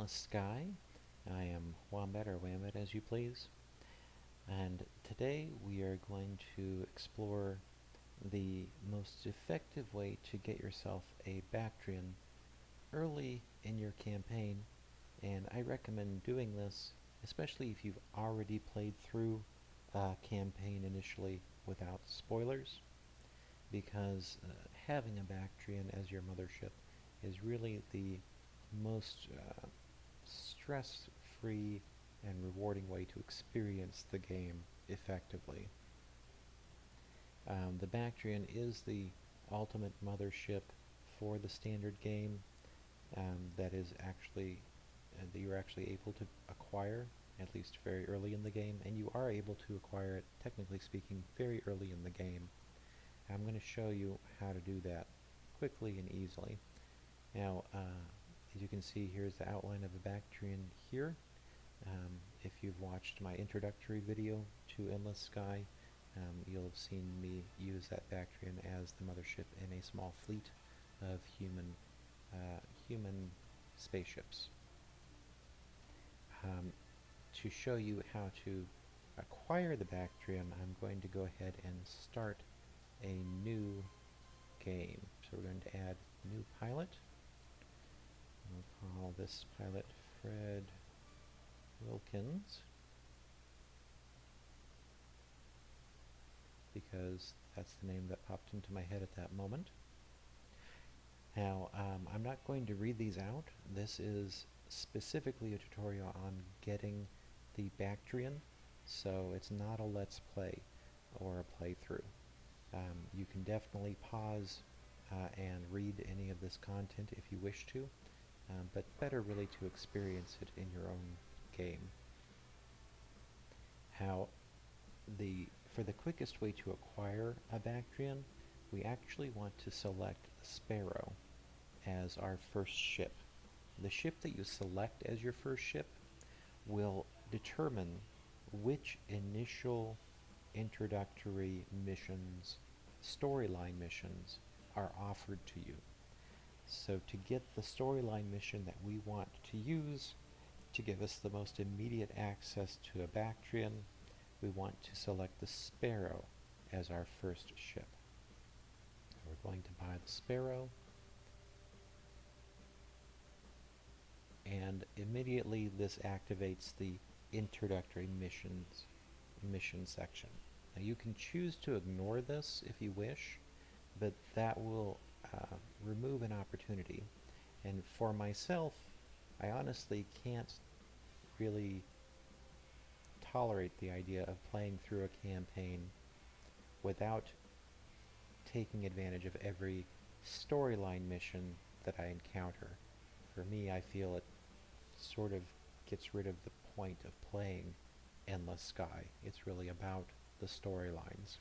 Endless Sky. I am Wombat or Wambit as you please, and today we are going to explore the most effective way to get yourself a Bactrian early in your campaign, and I recommend doing this especially if you've already played through a campaign initially without spoilers, because having a Bactrian as your mothership is really the most stress-free and rewarding way to experience the game effectively. The Bactrian is the ultimate mothership for the standard game that you're actually able to acquire, at least very early in the game, and you are able to acquire it, technically speaking, very early in the game. I'm going to show you how to do that quickly and easily. Now, as you can see, here's the outline of a Bactrian here. If you've watched my introductory video to Endless Sky, you'll have seen me use that Bactrian as the mothership in a small fleet of human spaceships. To show you how to acquire the Bactrian, I'm going to go ahead and start a new game. So we're going to add new pilot. We'll call this pilot Fred Wilkins, because that's the name that popped into my head at that moment. Now, I'm not going to read these out. This is specifically a tutorial on getting the Bactrian, so it's not a let's play or a playthrough. You can definitely pause and read any of this content if you wish to, but better really to experience it in your own game. For the quickest way to acquire a Bactrian, we actually want to select the Sparrow as our first ship. The ship that you select as your first ship will determine which initial introductory missions, storyline missions, are offered to you. So to get the storyline mission that we want to use to give us the most immediate access to a Bactrian, we want to select the Sparrow as our first ship. We're going to buy the Sparrow, and immediately this activates the introductory mission section. Now you can choose to ignore this if you wish, but that will remove an opportunity. And for myself, I honestly can't really tolerate the idea of playing through a campaign without taking advantage of every storyline mission that I encounter. For me, I feel it sort of gets rid of the point of playing Endless Sky. It's really about the storylines.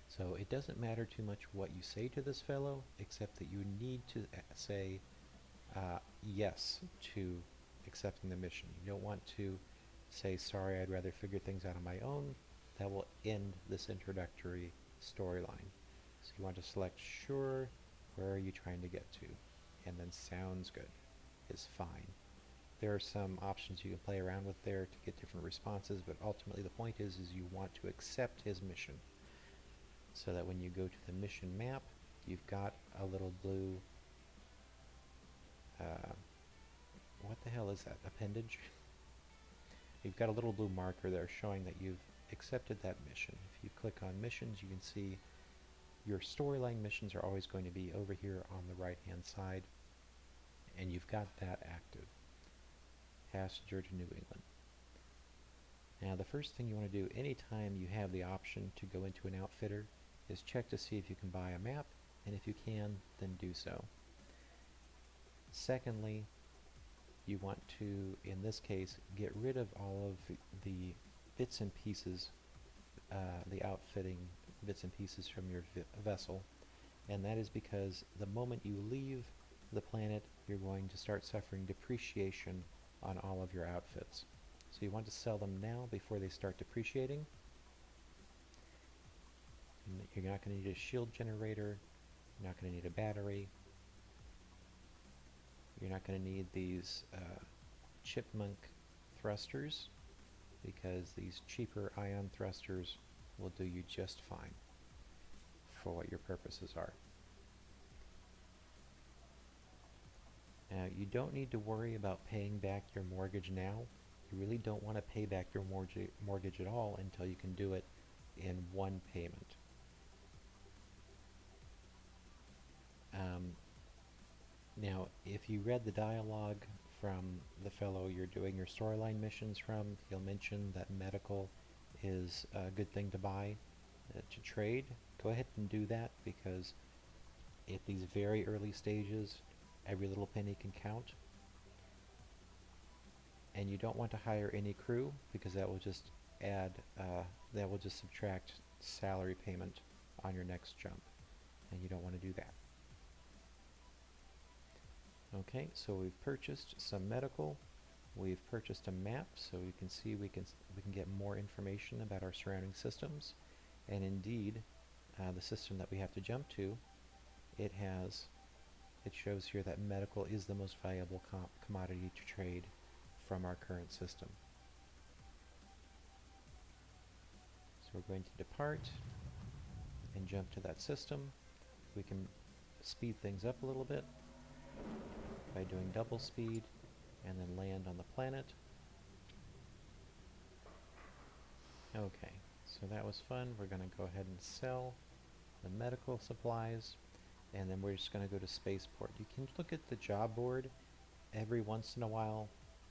So it doesn't matter too much what you say to this fellow, except that you need to say yes to accepting the mission. You don't want to say, sorry, I'd rather figure things out on my own. That will end this introductory storyline. So you want to select sure, where are you trying to get to? And then sounds good is fine. There are some options you can play around with there to get different responses, but ultimately the point is you want to accept his mission, so that when you go to the mission map, you've got a little blue, what the hell is that, appendage? You've got a little blue marker there showing that you've accepted that mission. If you click on missions, you can see your storyline missions are always going to be over here on the right hand side, and you've got that active. Passenger to New England. Now the first thing you want to do anytime you have the option to go into an outfitter is check to see if you can buy a map, and if you can, then do so. Secondly, you want to, in this case, get rid of all of the bits and pieces, the outfitting bits and pieces from your vessel, and that is because the moment you leave the planet, you're going to start suffering depreciation on all of your outfits. So you want to sell them now before they start depreciating. You're not going to need a shield generator, you're not going to need a battery. You're not going to need these chipmunk thrusters, because these cheaper ion thrusters will do you just fine for what your purposes are. Now, you don't need to worry about paying back your mortgage now. You really don't want to pay back your mortgage at all until you can do it in one payment. Now, if you read the dialogue from the fellow you're doing your storyline missions from, he'll mention that medical is a good thing to buy, to trade. Go ahead and do that, because at these very early stages, every little penny can count. And you don't want to hire any crew, because that will just subtract salary payment on your next jump, and you don't want to do that. Okay, so we've purchased some medical. We've purchased a map, so you can see we can get more information about our surrounding systems. And indeed, the system that we have to jump to, it shows here that medical is the most valuable commodity to trade from our current system. So we're going to depart and jump to that system. We can speed things up a little bit by doing double speed and then land on the planet. Okay, so that was fun. We're going to go ahead and sell the medical supplies, and then we're just going to go to spaceport. You can look at the job board. Every once in a while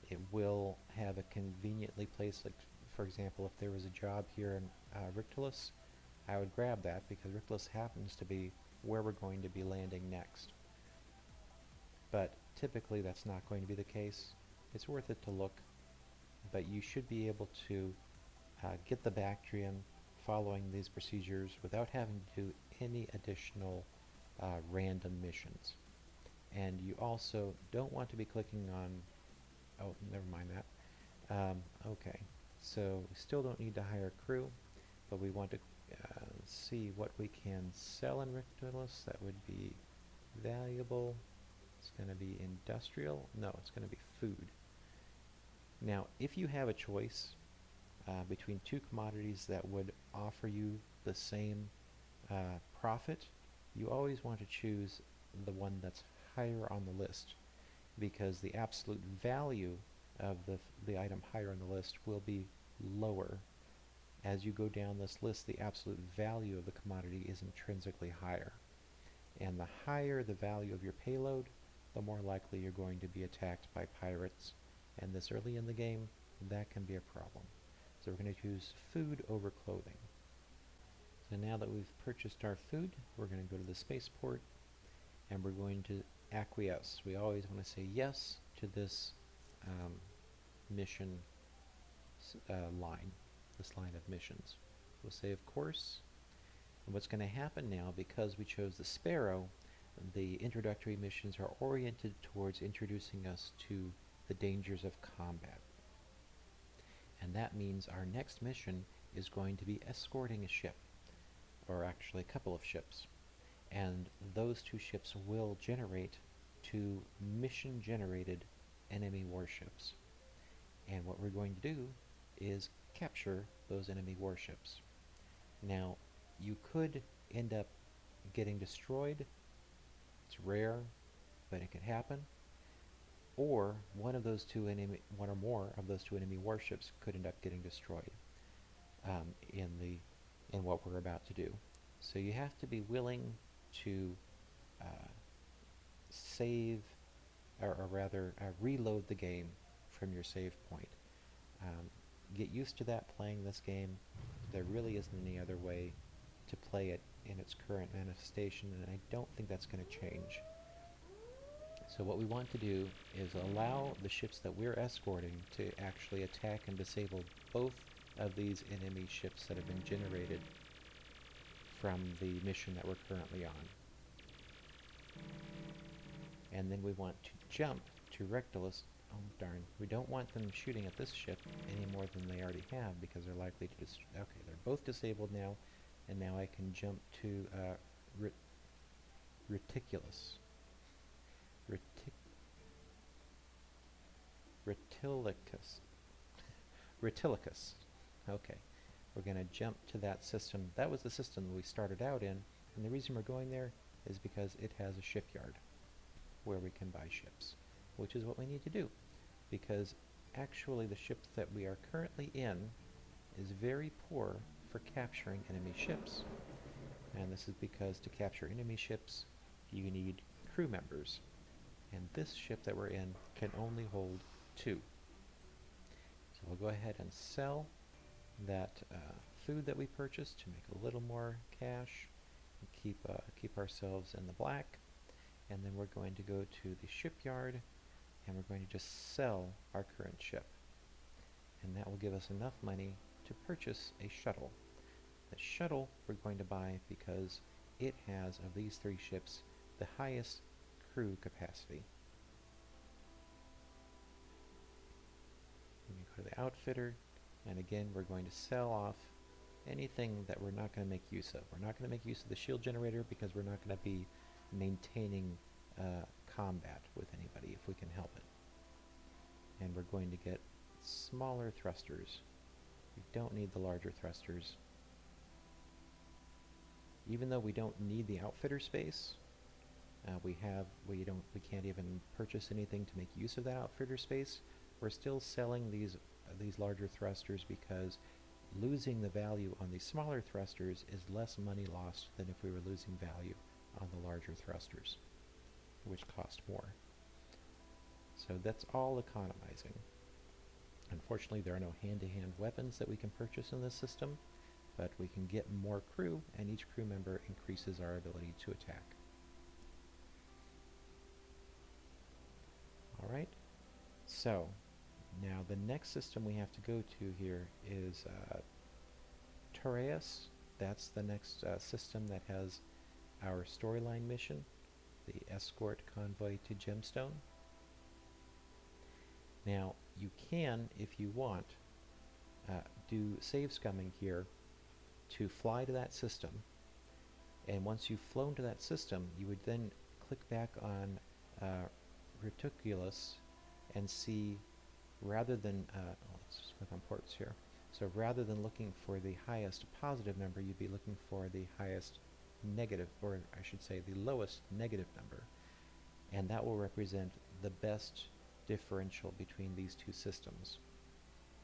it will have a conveniently placed, like for example, if there was a job here in Rictulus, I would grab that because Rictulus happens to be where we're going to be landing next. But typically that's not going to be the case. It's worth it to look, but you should be able to get the Bactrian following these procedures without having to do any additional random missions. And you also don't want to be clicking on, oh, never mind that. Okay, so we still don't need to hire crew, but we want to see what we can sell in Rictulus that would be valuable. It's going to be industrial. No, it's going to be food. Now, if you have a choice between two commodities that would offer you the same profit, you always want to choose the one that's higher on the list, because the absolute value of the item higher on the list will be lower. As you go down this list, the absolute value of the commodity is intrinsically higher. And the higher the value of your payload, the more likely you're going to be attacked by pirates. And this early in the game, that can be a problem. So we're going to choose food over clothing. So now that we've purchased our food, we're going to go to the spaceport, and we're going to acquiesce. We always want to say yes to this mission line, this line of missions. We'll say of course. And what's going to happen now, because we chose the Sparrow, the introductory missions are oriented towards introducing us to the dangers of combat. And that means our next mission is going to be escorting a ship, or actually a couple of ships. And those two ships will generate two mission-generated enemy warships. And what we're going to do is capture those enemy warships. Now, you could end up getting destroyed. It's rare, but it could happen. Or one or more of those two enemy warships could end up getting destroyed in what we're about to do. So you have to be willing to save, or rather reload the game from your save point. Get used to that playing this game. There really isn't any other way to play it in its current manifestation, and I don't think that's going to change. So what we want to do is allow the ships that we're escorting to actually attack and disable both of these enemy ships that have been generated from the mission that we're currently on. And then we want to jump to Rectulus. Oh darn, we don't want them shooting at this ship any more than they already have, because they're likely to okay, they're both disabled now, and now I can jump to Reticulus. Retilicus. Okay, we're going to jump to that system. That was the system we started out in, and the reason we're going there is because it has a shipyard where we can buy ships, which is what we need to do, because actually the ship that we are currently in is very poor for capturing enemy ships. And this is because to capture enemy ships, you need crew members. And this ship that we're in can only hold 2. So we'll go ahead and sell that food that we purchased to make a little more cash and keep ourselves in the black. And then we're going to go to the shipyard and we're going to just sell our current ship. And that will give us enough money to purchase a shuttle. The shuttle we're going to buy because it has, of these 3 ships, the highest crew capacity. We go to the outfitter, and again we're going to sell off anything that we're not going to make use of. We're not going to make use of the shield generator because we're not going to be maintaining combat with anybody if we can help it. And we're going to get smaller thrusters. We don't need the larger thrusters. Even though we don't need the outfitter space, we can't even purchase anything to make use of that outfitter space. We're still selling these larger thrusters because losing the value on these smaller thrusters is less money lost than if we were losing value on the larger thrusters, which cost more. So that's all economizing. Unfortunately, there are no hand-to-hand weapons that we can purchase in this system, but we can get more crew, and each crew member increases our ability to attack. Alright, so now the next system we have to go to here is Tereus. That's the next system that has our storyline mission, the escort convoy to Gemstone. Now, you can, if you want, do save scumming here to fly to that system, and once you've flown to that system, you would then click back on Reticulus and see, rather than, let's just click on ports here, so rather than looking for the highest positive number, you'd be looking for the highest negative, or I should say the lowest negative number, and that will represent the best differential between these 2 systems.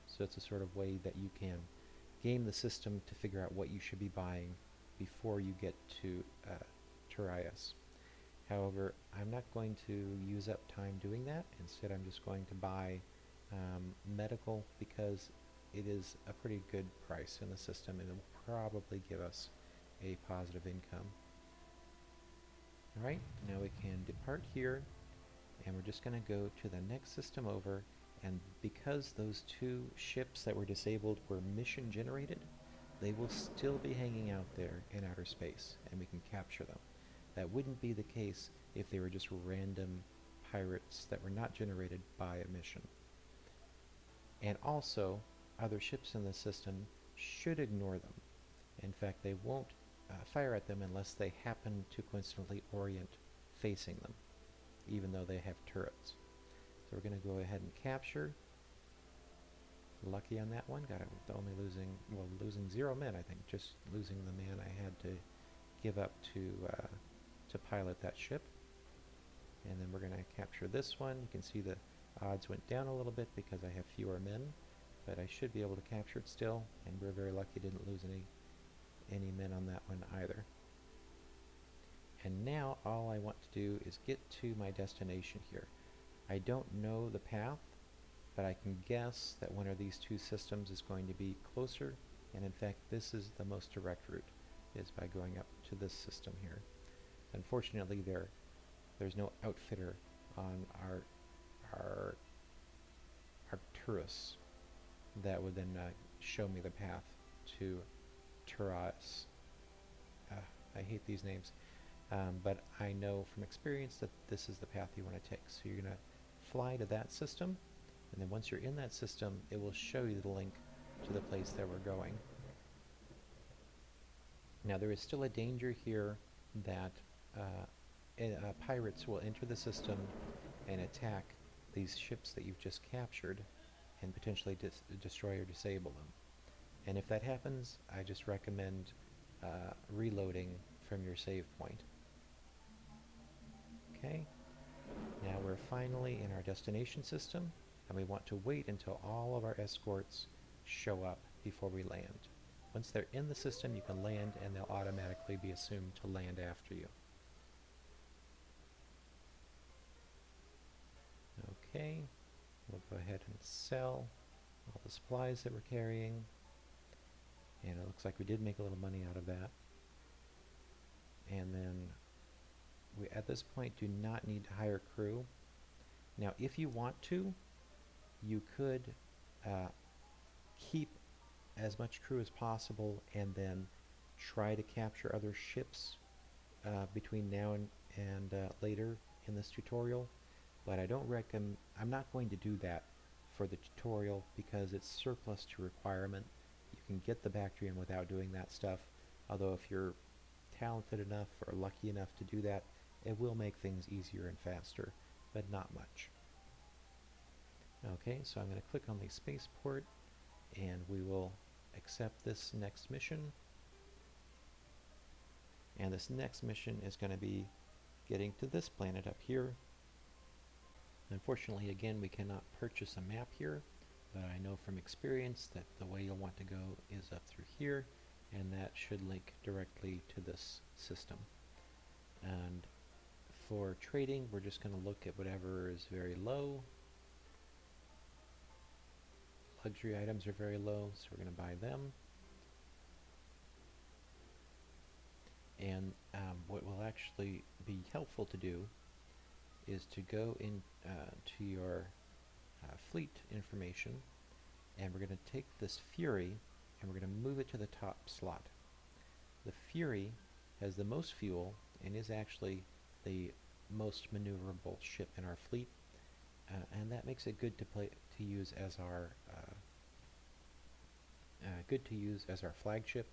So it's a sort of way that you can game the system to figure out what you should be buying before you get to Tereus. However, I'm not going to use up time doing that. Instead, I'm just going to buy medical because it is a pretty good price in the system and it will probably give us a positive income. Alright, now we can depart here, and we're just going to go to the next system over, and because those 2 ships that were disabled were mission generated, they will still be hanging out there in outer space, and we can capture them. That wouldn't be the case if they were just random pirates that were not generated by a mission. And also, other ships in the system should ignore them. In fact, they won't fire at them unless they happen to coincidentally orient facing them, even though they have turrets. So we're going to go ahead and capture. Lucky on that one. Got it with only losing 0 men, I think. Just losing the man I had to give up to pilot that ship. And then we're going to capture this one. You can see the odds went down a little bit because I have fewer men, but I should be able to capture it still, and we're very lucky didn't lose any men on that one either. And now all I want to do is get to my destination here. I don't know the path, but I can guess that one of these 2 systems is going to be closer, and in fact this is the most direct route, is by going up to this system here. Unfortunately there's no outfitter on our Arcturus that would then show me the path to Tereus. I hate these names, but I know from experience that this is the path you want to take. So you're going to fly to that system, and then once you're in that system, it will show you the link to the place that we're going. Now there is still a danger here that pirates will enter the system and attack these ships that you've just captured and potentially destroy or disable them. And if that happens, I just recommend reloading from your save point. Okay, now we're finally in our destination system, and we want to wait until all of our escorts show up before we land. Once they're in the system, you can land, and they'll automatically be assumed to land after you. Okay, we'll go ahead and sell all the supplies that we're carrying, and it looks like we did make a little money out of that. And then we, at this point, do not need to hire crew. Now, if you want to, you could keep as much crew as possible and then try to capture other ships between now and later in this tutorial. But I don't recommend, I'm not going to do that for the tutorial because it's surplus to requirement. You can get the Bactrian without doing that stuff, although if you're talented enough or lucky enough to do that, it will make things easier and faster, but not much. Okay, so I'm going to click on the spaceport, and we will accept this next mission. And this next mission is going to be getting to this planet up here. Unfortunately, again, we cannot purchase a map here, but I know from experience that the way you'll want to go is up through here, and that should link directly to this system. And for trading, we're just going to look at whatever is very low. Luxury items are very low, so we're going to buy them. And what will actually be helpful to do is to go in to your fleet information, and we're going to take this Fury and we're going to move it to the top slot. The Fury has the most fuel and is actually the most maneuverable ship in our fleet, and that makes it good to use as our flagship,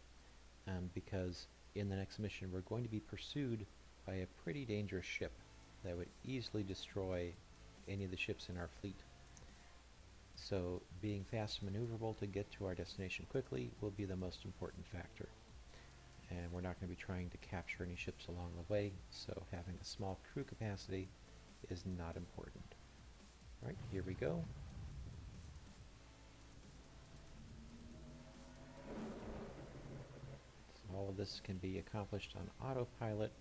because in the next mission we're going to be pursued by a pretty dangerous ship that would easily destroy any of the ships in our fleet. So being fast and maneuverable to get to our destination quickly will be the most important factor. And we're not going to be trying to capture any ships along the way, so having a small crew capacity is not important. Alright, here we go. So all of this can be accomplished on autopilot.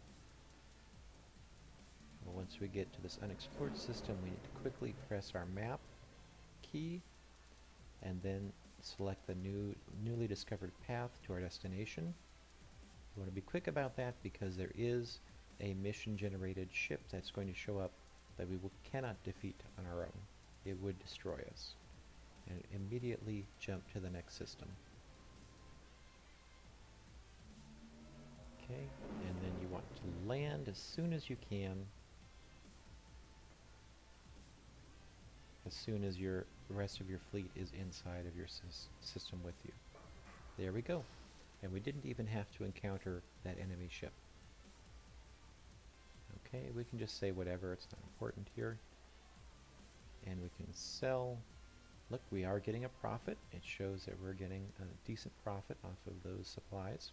Well, once we get to this unexplored system, we need to quickly press our map key and then select the newly discovered path to our destination. We want to be quick about that because there is a mission generated ship that's going to show up that we cannot defeat on our own. It would destroy us. And immediately jump to the next system. Okay, and then you want to land as soon as you can, as soon as the rest of your fleet is inside of your system with you. There we go. And we didn't even have to encounter that enemy ship. Okay, we can just say whatever, it's not important here. And we can sell. Look, we are getting a profit. It shows that we're getting a decent profit off of those supplies.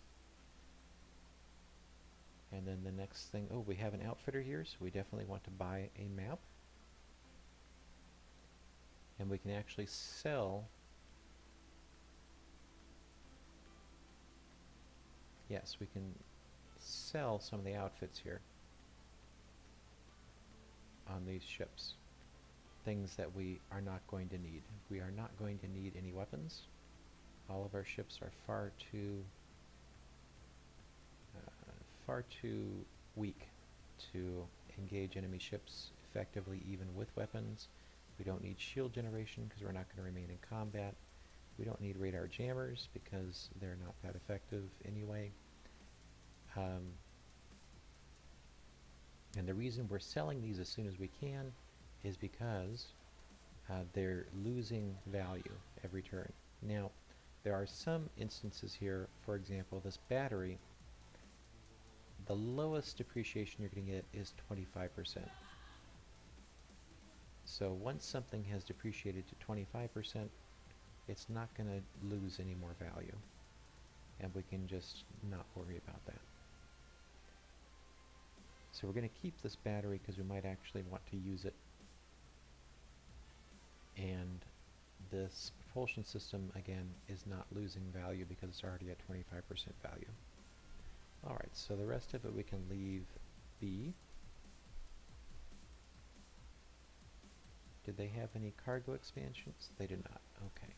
And then the next thing, oh, we have an outfitter here, so we definitely want to buy a map. And we can actually sell. Yes, we can sell some of the outfits here on these ships. Things that we are not going to need. We are not going to need any weapons. All of our ships are far too weak to engage enemy ships effectively, even with weapons. We don't need shield generation because we're not going to remain in combat. We don't need radar jammers because they're not that effective anyway. And the reason we're selling these as soon as we can is because they're losing value every turn. Now, there are some instances here, for example, this battery, the lowest depreciation you're going to get is 25%. So once something has depreciated to 25%, it's not going to lose any more value. And we can just not worry about that. So we're going to keep this battery because we might actually want to use it. And this propulsion system, again, is not losing value because it's already at 25% value. Alright, so the rest of it we can leave be. Did they have any cargo expansions? They did not. Okay.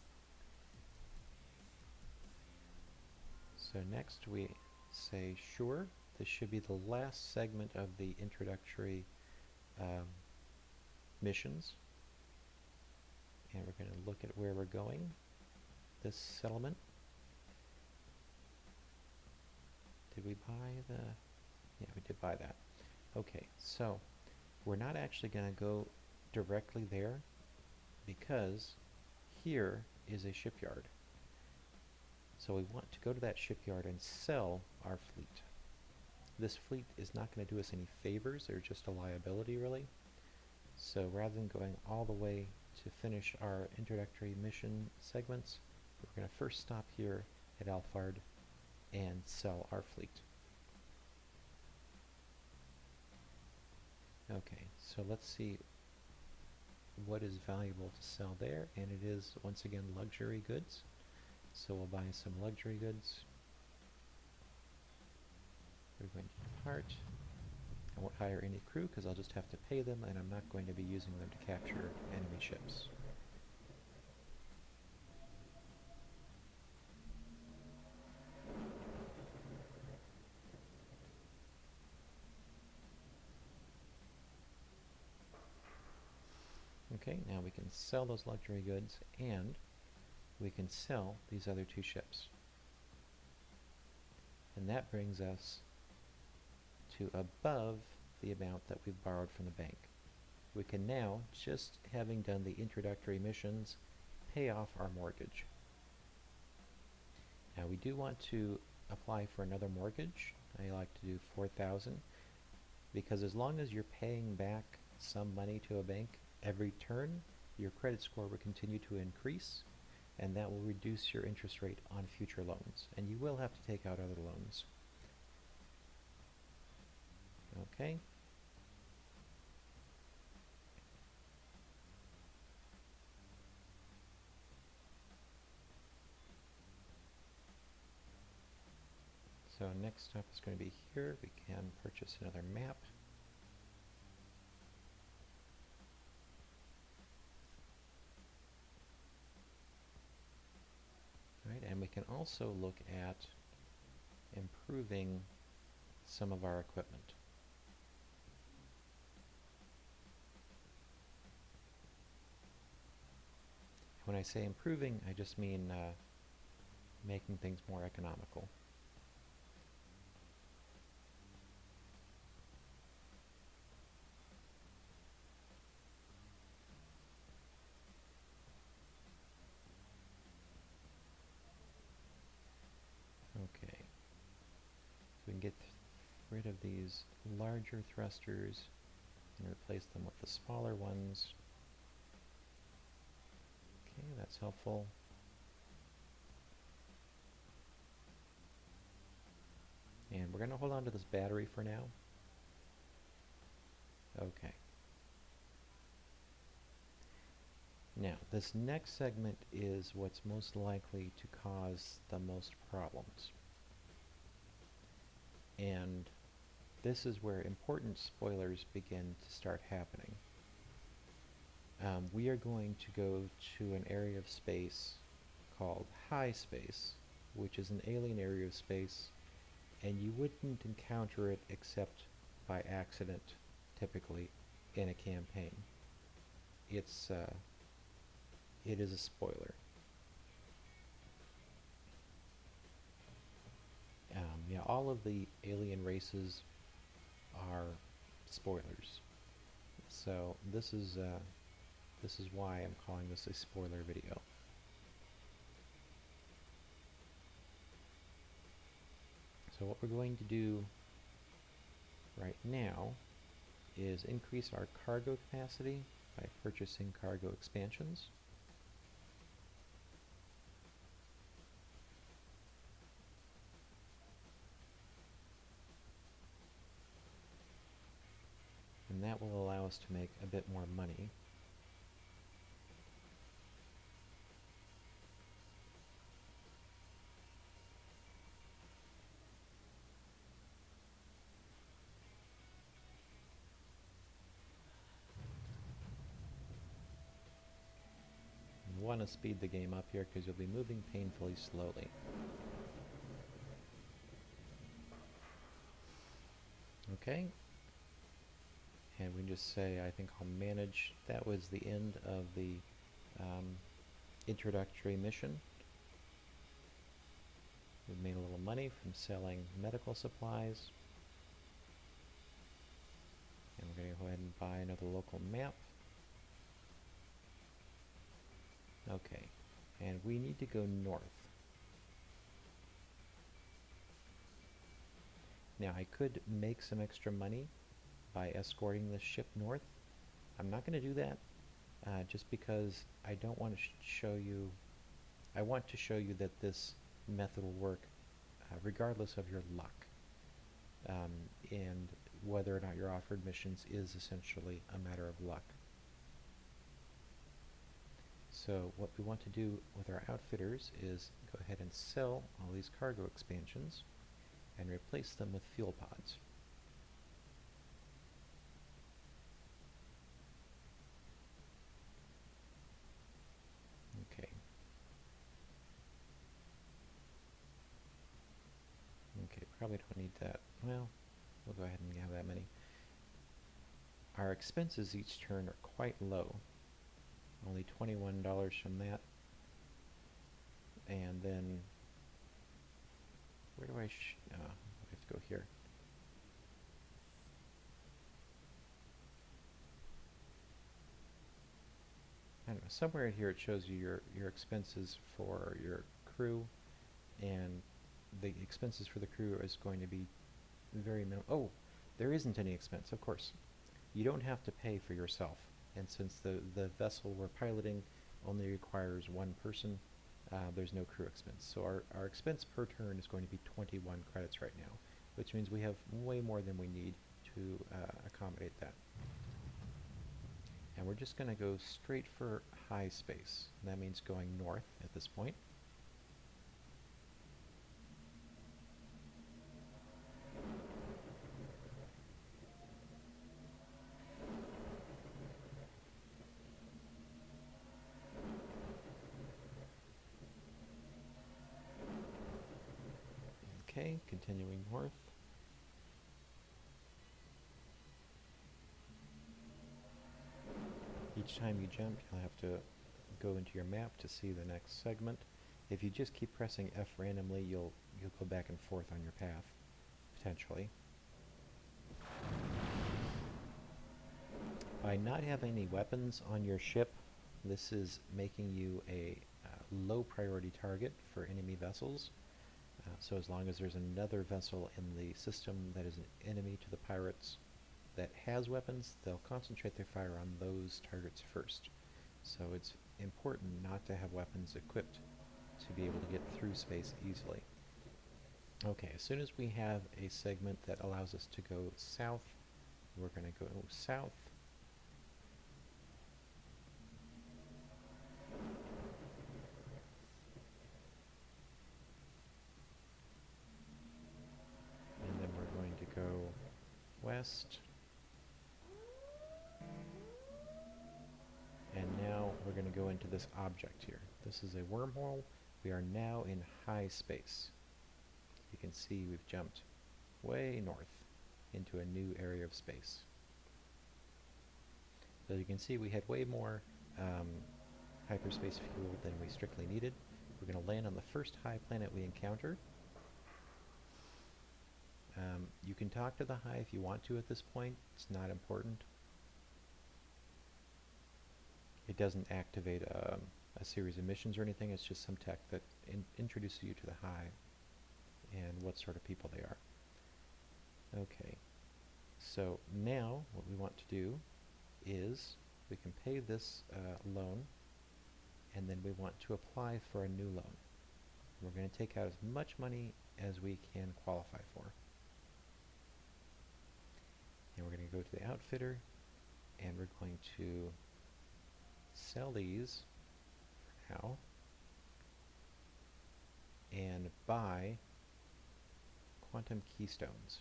So next we say, sure, this should be the last segment of the introductory missions. And we're going to look at where we're going. This settlement. Did we buy the... Yeah, we did buy that. Okay, so we're not actually going to go directly there because here is a shipyard. So we want to go to that shipyard and sell our fleet. This fleet is not going to do us any favors, they're just a liability really. So rather than going all the way to finish our introductory mission segments, we're going to first stop here at Alphard and sell our fleet. Okay, so let's see what is valuable to sell there, and it is once again luxury goods. So we'll buy some luxury goods. We're going to depart. I won't hire any crew because I'll just have to pay them, and I'm not going to be using them to capture enemy ships. Okay, now we can sell those luxury goods, and we can sell these other two ships. And that brings us to above the amount that we've borrowed from the bank. We can now, just having done the introductory missions, pay off our mortgage. Now we do want to apply for another mortgage. I like to do 4,000 because as long as you're paying back some money to a bank every turn, your credit score will continue to increase, and that will reduce your interest rate on future loans. And you will have to take out other loans. Okay. So next stop is going to be here. We can purchase another map. Right, and we can also look at improving some of our equipment. When I say improving, I just mean making things more economical. Okay, so we can get rid of these larger thrusters and replace them with the smaller ones. Okay, that's helpful. And we're going to hold on to this battery for now. Okay. Now, this next segment is what's most likely to cause the most problems. And this is where important spoilers begin to start happening. We are going to go to an area of space called high space, which is an alien area of space, and you wouldn't encounter it except by accident, typically, in a campaign. It is a spoiler. Yeah, all of the alien races are spoilers. So this is why I'm calling this a spoiler video. So what we're going to do right now is increase our cargo capacity by purchasing cargo expansions. And that will allow us to make a bit more money. You want to speed the game up here because you'll be moving painfully slowly. Okay. And we can just say, I think I'll manage. That was the end of the introductory mission. We've made a little money from selling medical supplies. And we're going to go ahead and buy another local map. Okay, and we need to go north. Now I could make some extra money by escorting this ship north. I'm not going to do that just because I don't want to show you, I want to show you that this method will work regardless of your luck. And whether or not you're offered missions is essentially a matter of luck. So what we want to do with our outfitters is go ahead and sell all these cargo expansions and replace them with fuel pods. Okay. Okay, probably don't need that. Well, we'll go ahead and have that many. Our expenses each turn are quite low. Only $21 from that. And then, where do I have to go here. I don't know, somewhere in here it shows you your expenses for your crew, and the expenses for the crew is going to be very minimal. Oh, there isn't any expense, of course. You don't have to pay for yourself, and since the vessel we're piloting only requires one person, there's no crew expense. So our expense per turn is going to be 21 credits right now, which means we have way more than we need to accommodate that. And we're just going to go straight for high space. And that means going north at this point. Okay, continuing north. Each time you jump, you'll have to go into your map to see the next segment. If you just keep pressing F randomly, you'll go back and forth on your path, potentially. By not having any weapons on your ship, this is making you a low priority target for enemy vessels. So as long as there's another vessel in the system that is an enemy to the pirates that has weapons, they'll concentrate their fire on those targets first. So it's important not to have weapons equipped to be able to get through space easily. Okay, as soon as we have a segment that allows us to go south, we're going to go south. And then we're going to go west. And now we're going to go into this object here. This is a wormhole. We are now in high space. You can see we've jumped way north into a new area of space. So you can see we had way more hyperspace fuel than we strictly needed. We're going to land on the first high planet we encounter. You can talk to the high if you want to at this point. It's not important. It doesn't activate a series of missions or anything. It's just some tech that introduces you to the high and what sort of people they are. Okay, so now what we want to do is we can pay this loan, and then we want to apply for a new loan. We're going to take out as much money as we can qualify for. And we're going to go to the outfitter, and we're going to sell these for now and buy quantum keystones.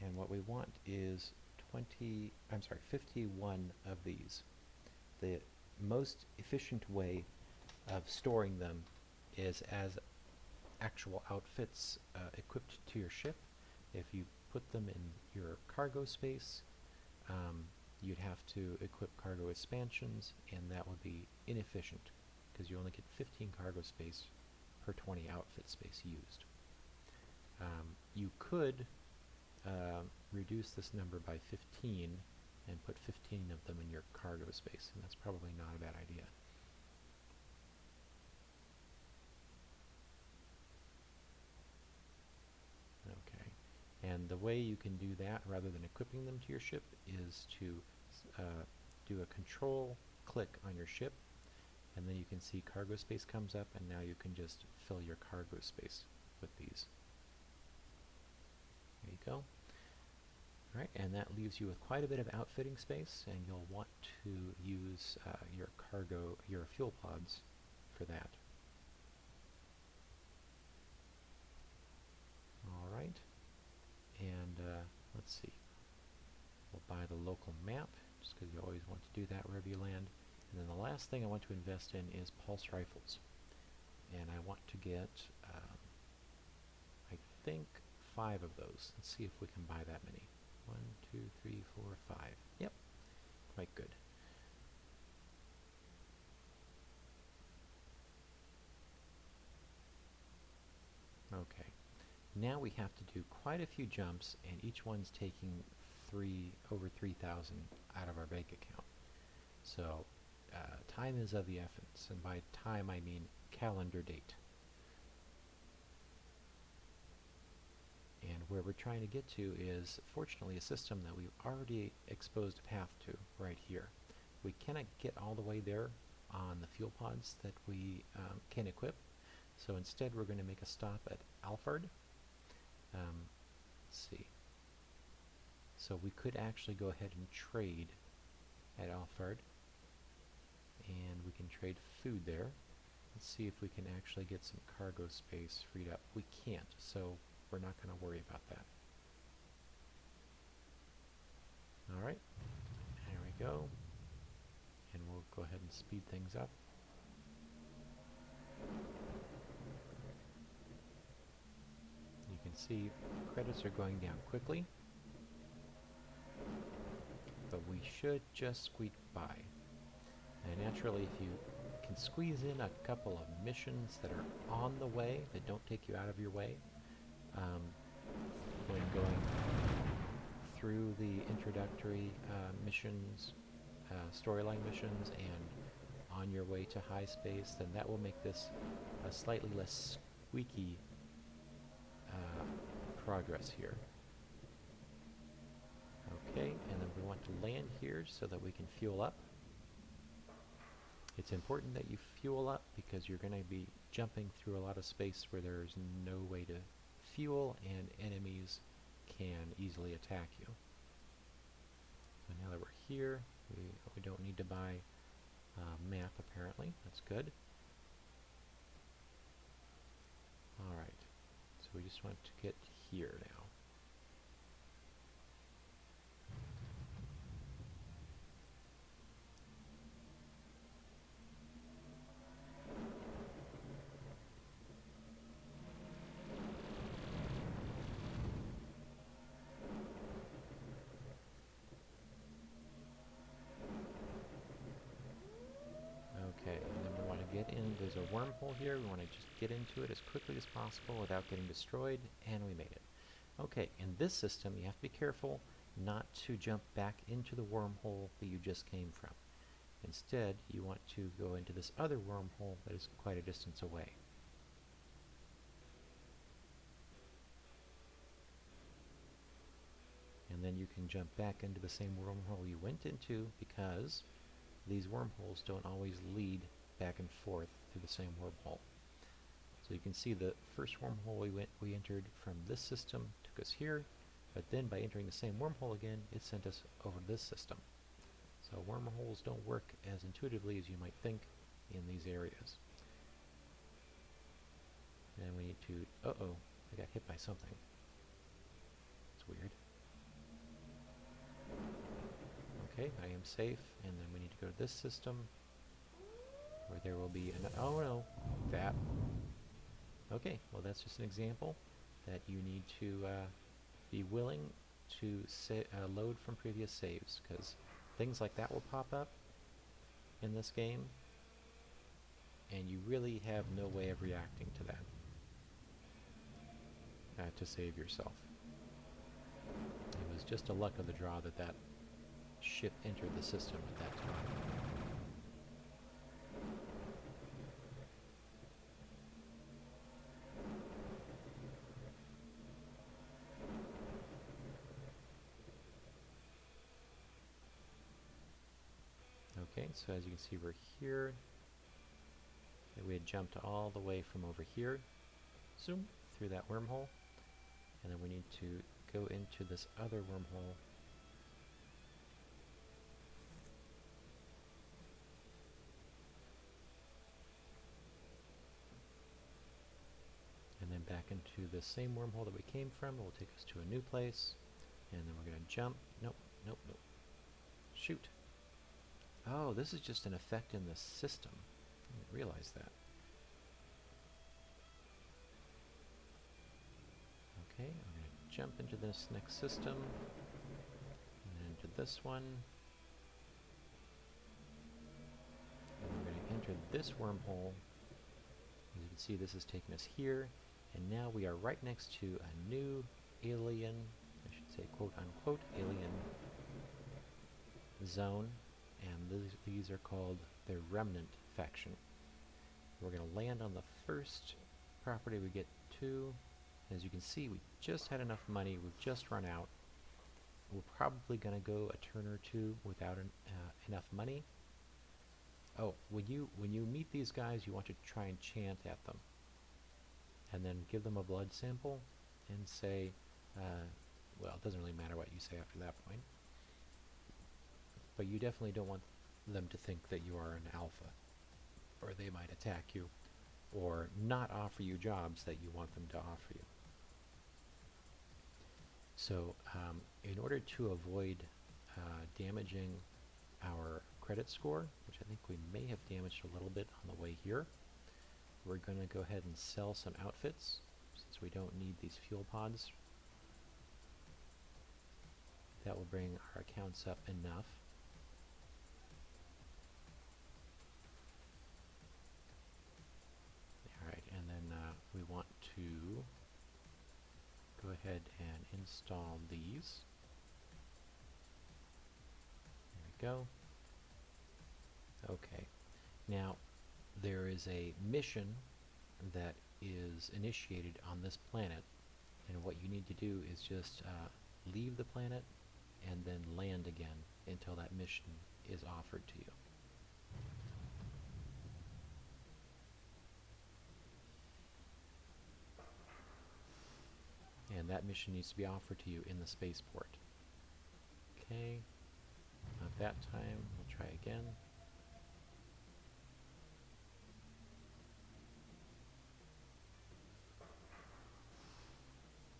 And what we want is 51 of these. The most efficient way of storing them is as actual outfits equipped to your ship. If you put them in your cargo space, you'd have to equip cargo expansions, and that would be inefficient because you only get 15 cargo space per 20 outfit space used. You could reduce this number by 15 and put 15 of them in your cargo space, and that's probably not a bad idea. Okay, and the way you can do that rather than equipping them to your ship is to do a control click on your ship, and then you can see cargo space comes up, and now you can just fill your cargo space with these. There you go. Alright, and that leaves you with quite a bit of outfitting space, and you'll want to use your fuel pods for that. Alright, and let's see. We'll buy the local map, just because you always want to do that wherever you land. And then the last thing I want to invest in is pulse rifles. And I want to get, I think, 5 of those. Let's see if we can buy that many. 1, 2, 3, 4, 5. Yep, quite good. Okay, now we have to do quite a few jumps, and each one's taking over 3,000 out of our bank account. So time is of the essence, and by time I mean calendar date. And where we're trying to get to is, fortunately, a system that we've already exposed a path to right here. We cannot get all the way there on the fuel pods that we can equip, so instead we're going to make a stop at Alphard. Let's see. So we could actually go ahead and trade at Alphard, and we can trade food there. Let's see if we can actually get some cargo space freed up. We can't, so we're not going to worry about that. Alright, there we go. And we'll go ahead and speed things up. You can see credits are going down quickly, but we should just squeak by. And naturally, if you can squeeze in a couple of missions that are on the way, that don't take you out of your way, when going through the introductory missions, storyline missions, and on your way to high space, then that will make this a slightly less squeaky progress here. Okay, and then we want to land here so that we can fuel up. It's important that you fuel up because you're going to be jumping through a lot of space where there's no way to fuel and enemies can easily attack you. So now that we're here, we don't need to buy a map apparently. That's good. Alright, so we just want to get here now. Okay, and then we want to get in, there's a wormhole here, we want to just get into it as quickly as possible without getting destroyed, and we made it. Okay, in this system you have to be careful not to jump back into the wormhole that you just came from. Instead, you want to go into this other wormhole that is quite a distance away. And then you can can jump back into the same wormhole you went into, because these wormholes don't always lead back and forth through the same wormhole. So you can see the first wormhole we entered from this system took us here, but then by entering the same wormhole again, it sent us over to this system. So wormholes don't work as intuitively as you might think in these areas. And we need to, uh-oh, I got hit by something. It's weird. Okay, I am safe, and then we need to go to this system, where there will be an, oh no, that. Okay, well that's just an example that you need to be willing to load from previous saves, because things like that will pop up in this game, and you really have no way of reacting to that to save yourself. It was just a luck of the draw that that ship entered the system at that time. Okay, so as you can see, we're here. And we had jumped all the way from over here, zoom, through that wormhole, and then we need to go into this other wormhole. And then back into the same wormhole that we came from. It will take us to a new place, and then we're going to jump. Nope, nope, nope. Shoot. Oh, this is just an effect in the system. I didn't realize that. Okay, I'm going to jump into this next system, and then into this one. And we're going to enter this wormhole. As you can see, this is taking us here, and now we are right next to a new alien, I should say quote-unquote alien zone, and these are called the Remnant faction. We're going to land on the first property we get to. As you can see, we just had enough money, we've just run out. We're probably going to go a turn or two without enough money. Oh, when you meet these guys, you want to try and chant at them, and then give them a blood sample and say, well, it doesn't really matter what you say after that point, but you definitely don't want them to think that you are an alpha, or they might attack you, or not offer you jobs that you want them to offer you. So in order to avoid damaging our credit score, which I think we may have damaged a little bit on the way here, we're going to go ahead and sell some outfits, since we don't need these fuel pods. That will bring our accounts up enough. Alright, and then we want to go ahead and install these. There we go. Okay, now there is a mission that is initiated on this planet, and what you need to do is just leave the planet and then land again until that mission is offered to you. And that mission needs to be offered to you in the spaceport. Okay, not that time, we'll try again.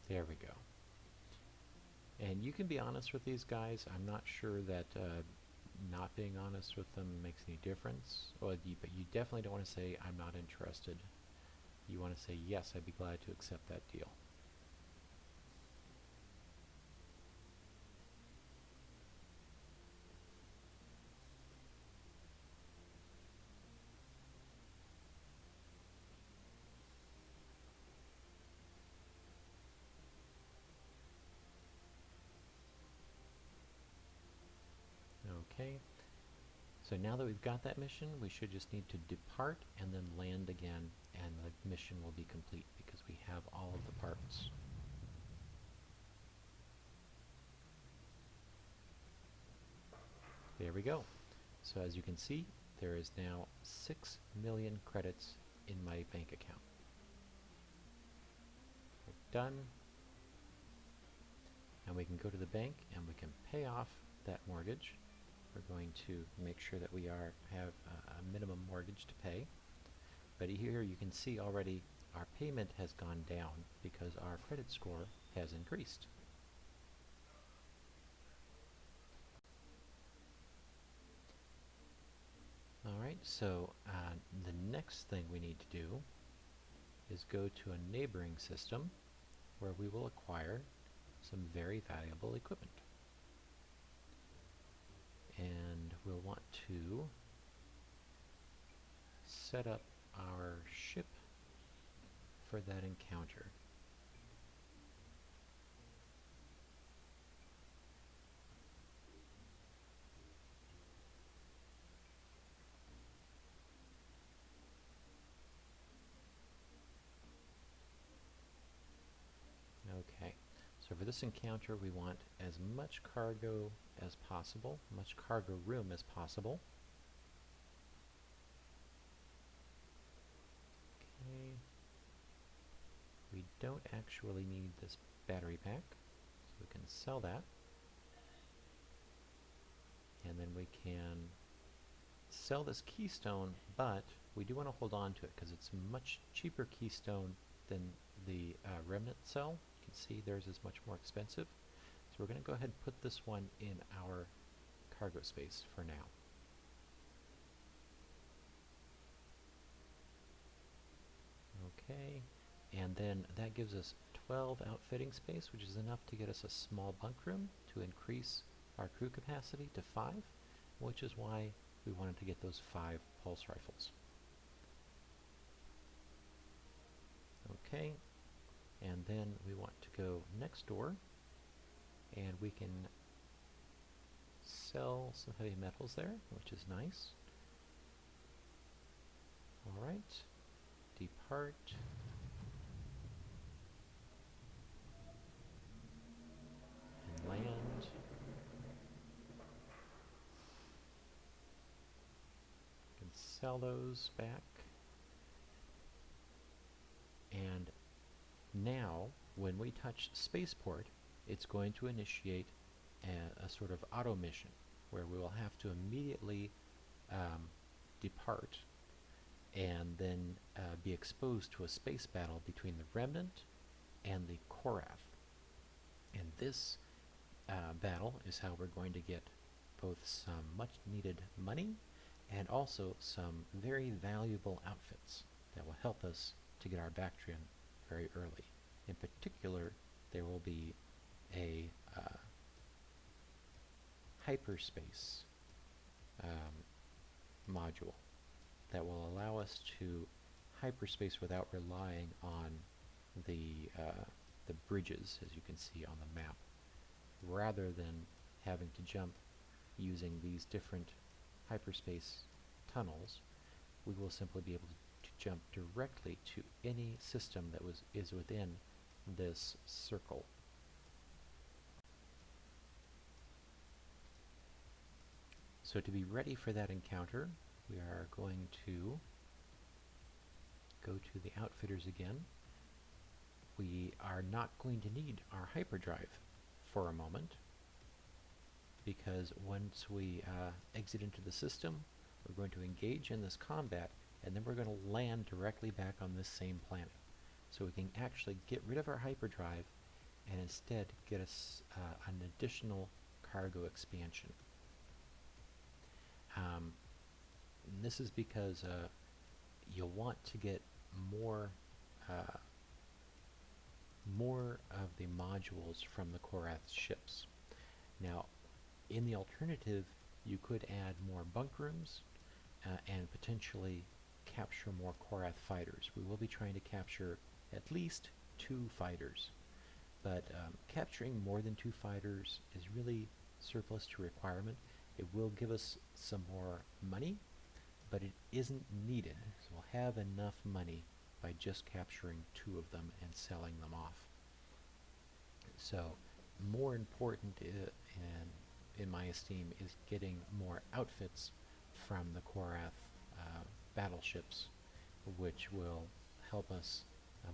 There we go. And you can be honest with these guys. I'm not sure that not being honest with them makes any difference. Well, but you definitely don't want to say, I'm not interested. You want to say, yes, I'd be glad to accept that deal. Okay, so now that we've got that mission, we should just need to depart and then land again, and the mission will be complete because we have all of the parts. There we go. So as you can see, there is now 6 million credits in my bank account. Done. And we can go to the bank and we can pay off that mortgage. We're going to make sure that we have a minimum mortgage to pay. But here you can see already our payment has gone down because our credit score has increased. Alright, so the next thing we need to do is go to a neighboring system where we will acquire some very valuable equipment. And we'll want to set up our ship for that encounter. Okay, so for this encounter we want as much cargo as possible, much cargo room as possible. Okay, we don't actually need this battery pack, so we can sell that. And then we can sell this keystone, but we do want to hold on to it because it's a much cheaper keystone than the remnant cell. You can see theirs is much more expensive. So we're going to go ahead and put this one in our cargo space for now. Okay, and then that gives us 12 outfitting space, which is enough to get us a small bunk room to increase our crew capacity to 5, which is why we wanted to get those 5 pulse rifles. Okay, and then we want to go next door, and we can sell some heavy metals there, which is nice. Alright, depart. And land. Can sell those back. And now, when we touch spaceport, it's going to initiate a sort of auto mission where we will have to immediately depart and then be exposed to a space battle between the Remnant and the Korath. And this battle is how we're going to get both some much needed money and also some very valuable outfits that will help us to get our Bactrian very early. In particular, there will be a hyperspace module that will allow us to hyperspace without relying on the bridges, as you can see on the map, rather than having to jump using these different hyperspace tunnels. We will simply be able to jump directly to any system that is within this circle. So to be ready for that encounter, we are going to go to the outfitters again. We are not going to need our hyperdrive for a moment, because once we exit into the system, we're going to engage in this combat, and then we're going to land directly back on this same planet. So we can actually get rid of our hyperdrive and instead get us an additional cargo expansion. This is because you'll want to get more of the modules from the Korath ships. Now, in the alternative, you could add more bunk rooms and potentially capture more Korath fighters. We will be trying to capture at least 2 fighters, but capturing more than 2 fighters is really surplus to requirement. It will give us some more money, but it isn't needed. So we'll have enough money by just capturing 2 of them and selling them off. So more important in my esteem, is getting more outfits from the Korath battleships, which will help us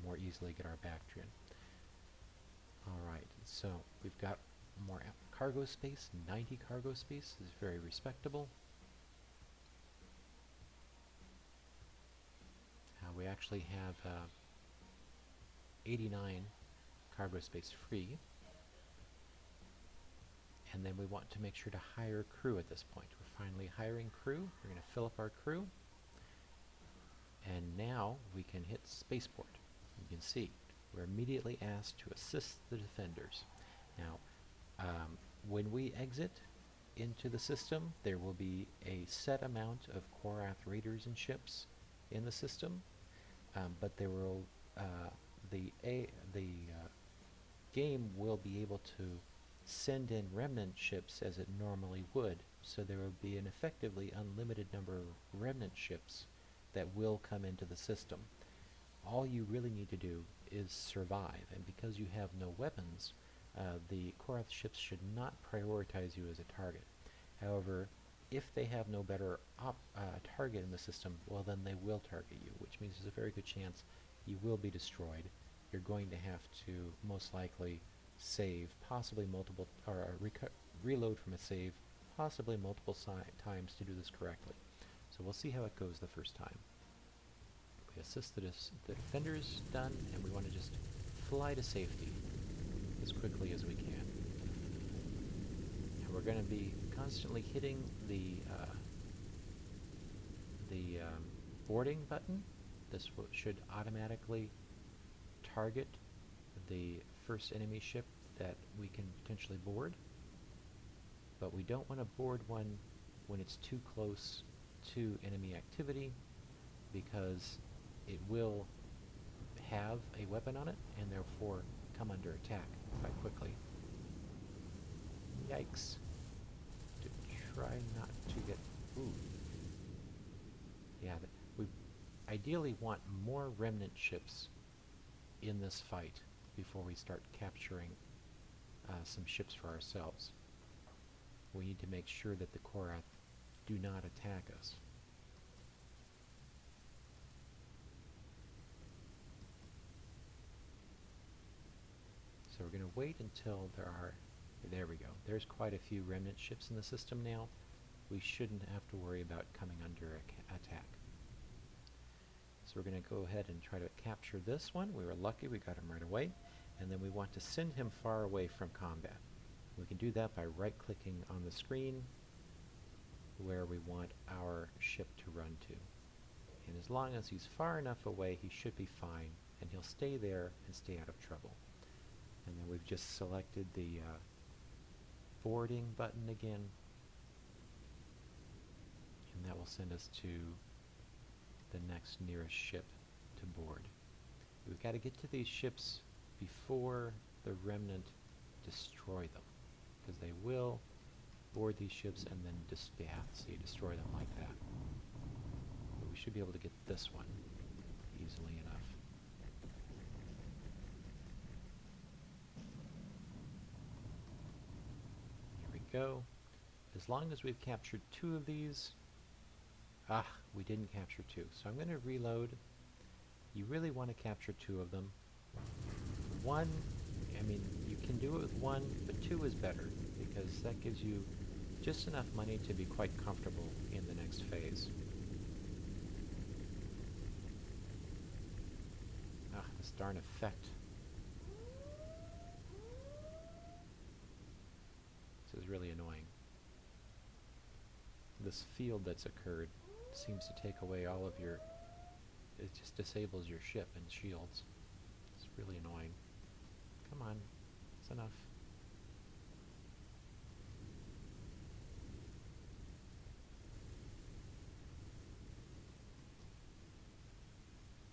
more easily get our Bactrian. Alright, so we've got more cargo space. 90 cargo space is very respectable. We actually have 89 cargo space free. And then we want to make sure to hire crew at this point. We're finally hiring crew. We're going to fill up our crew. And now we can hit spaceport. You can see we're immediately asked to assist the defenders. Now, when we exit into the system, there will be a set amount of Korath raiders and ships in the system, but there will the game will be able to send in remnant ships as it normally would, so there will be an effectively unlimited number of remnant ships that will come into the system. All you really need to do is survive, and because you have no weapons, the Korath ships should not prioritize you as a target. However, if they have no better target in the system, well then they will target you, which means there's a very good chance you will be destroyed. You're going to have to most likely save, possibly multiple, or reload from a save, possibly multiple times to do this correctly. So we'll see how it goes the first time. We assist the defenders done, and we want to just fly to safety as quickly as we can. And we're going to be constantly hitting the boarding button. This should automatically target the first enemy ship that we can potentially board, but we don't want to board one when it's too close to enemy activity, because it will have a weapon on it and therefore come under attack quite quickly. Yikes. To try not to get... Ooh. Yeah, we ideally want more remnant ships in this fight before we start capturing some ships for ourselves. We need to make sure that the Korath do not attack us. So we're going to wait until there we go. There's quite a few remnant ships in the system now. We shouldn't have to worry about coming under attack. So we're going to go ahead and try to capture this one. We were lucky, we got him right away. And then we want to send him far away from combat. We can do that by right-clicking on the screen where we want our ship to run to. And as long as he's far enough away, he should be fine, and he'll stay there and stay out of trouble. And then we've just selected the boarding button again, and that will send us to the next nearest ship to board. We've got to get to these ships before the remnant destroy them, because they will board these ships and then destroy them like that. But we should be able to get this one easily enough. Here we go. As long as we've captured 2 of these... we didn't capture 2. So I'm going to reload. You really want to capture 2 of them. 1, I mean, you can do it with 1, but 2 is better, because that gives you just enough money to be quite comfortable in the next phase. This darn effect. This is really annoying. This field that's occurred seems to take away all of your... It just disables your ship and shields. It's really annoying. Come on, it's enough.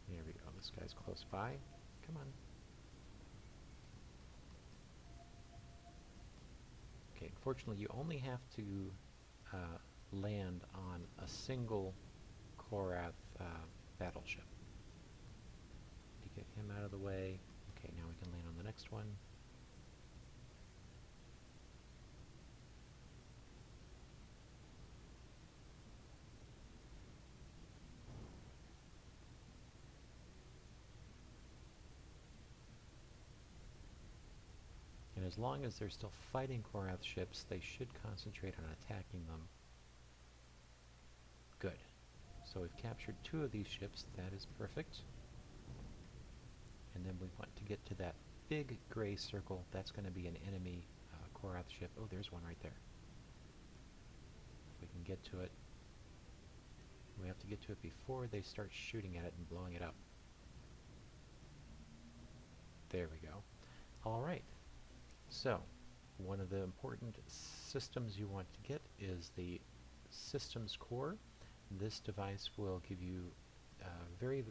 There we go, this guy's close by. Come on. Okay, unfortunately you only have to land on a single Korath battleship. To get him out of the way. Okay, now we can land on the next one. as long as they're still fighting Korath ships, they should concentrate on attacking them. Good. So we've captured 2 of these ships. That is perfect. And then we want to get to that big gray circle. That's going to be an enemy Korath ship. Oh, there's one right there. If we can get to it. We have to get to it before they start shooting at it and blowing it up. There we go. All right. So, one of the important systems you want to get is the systems core. This device will give you very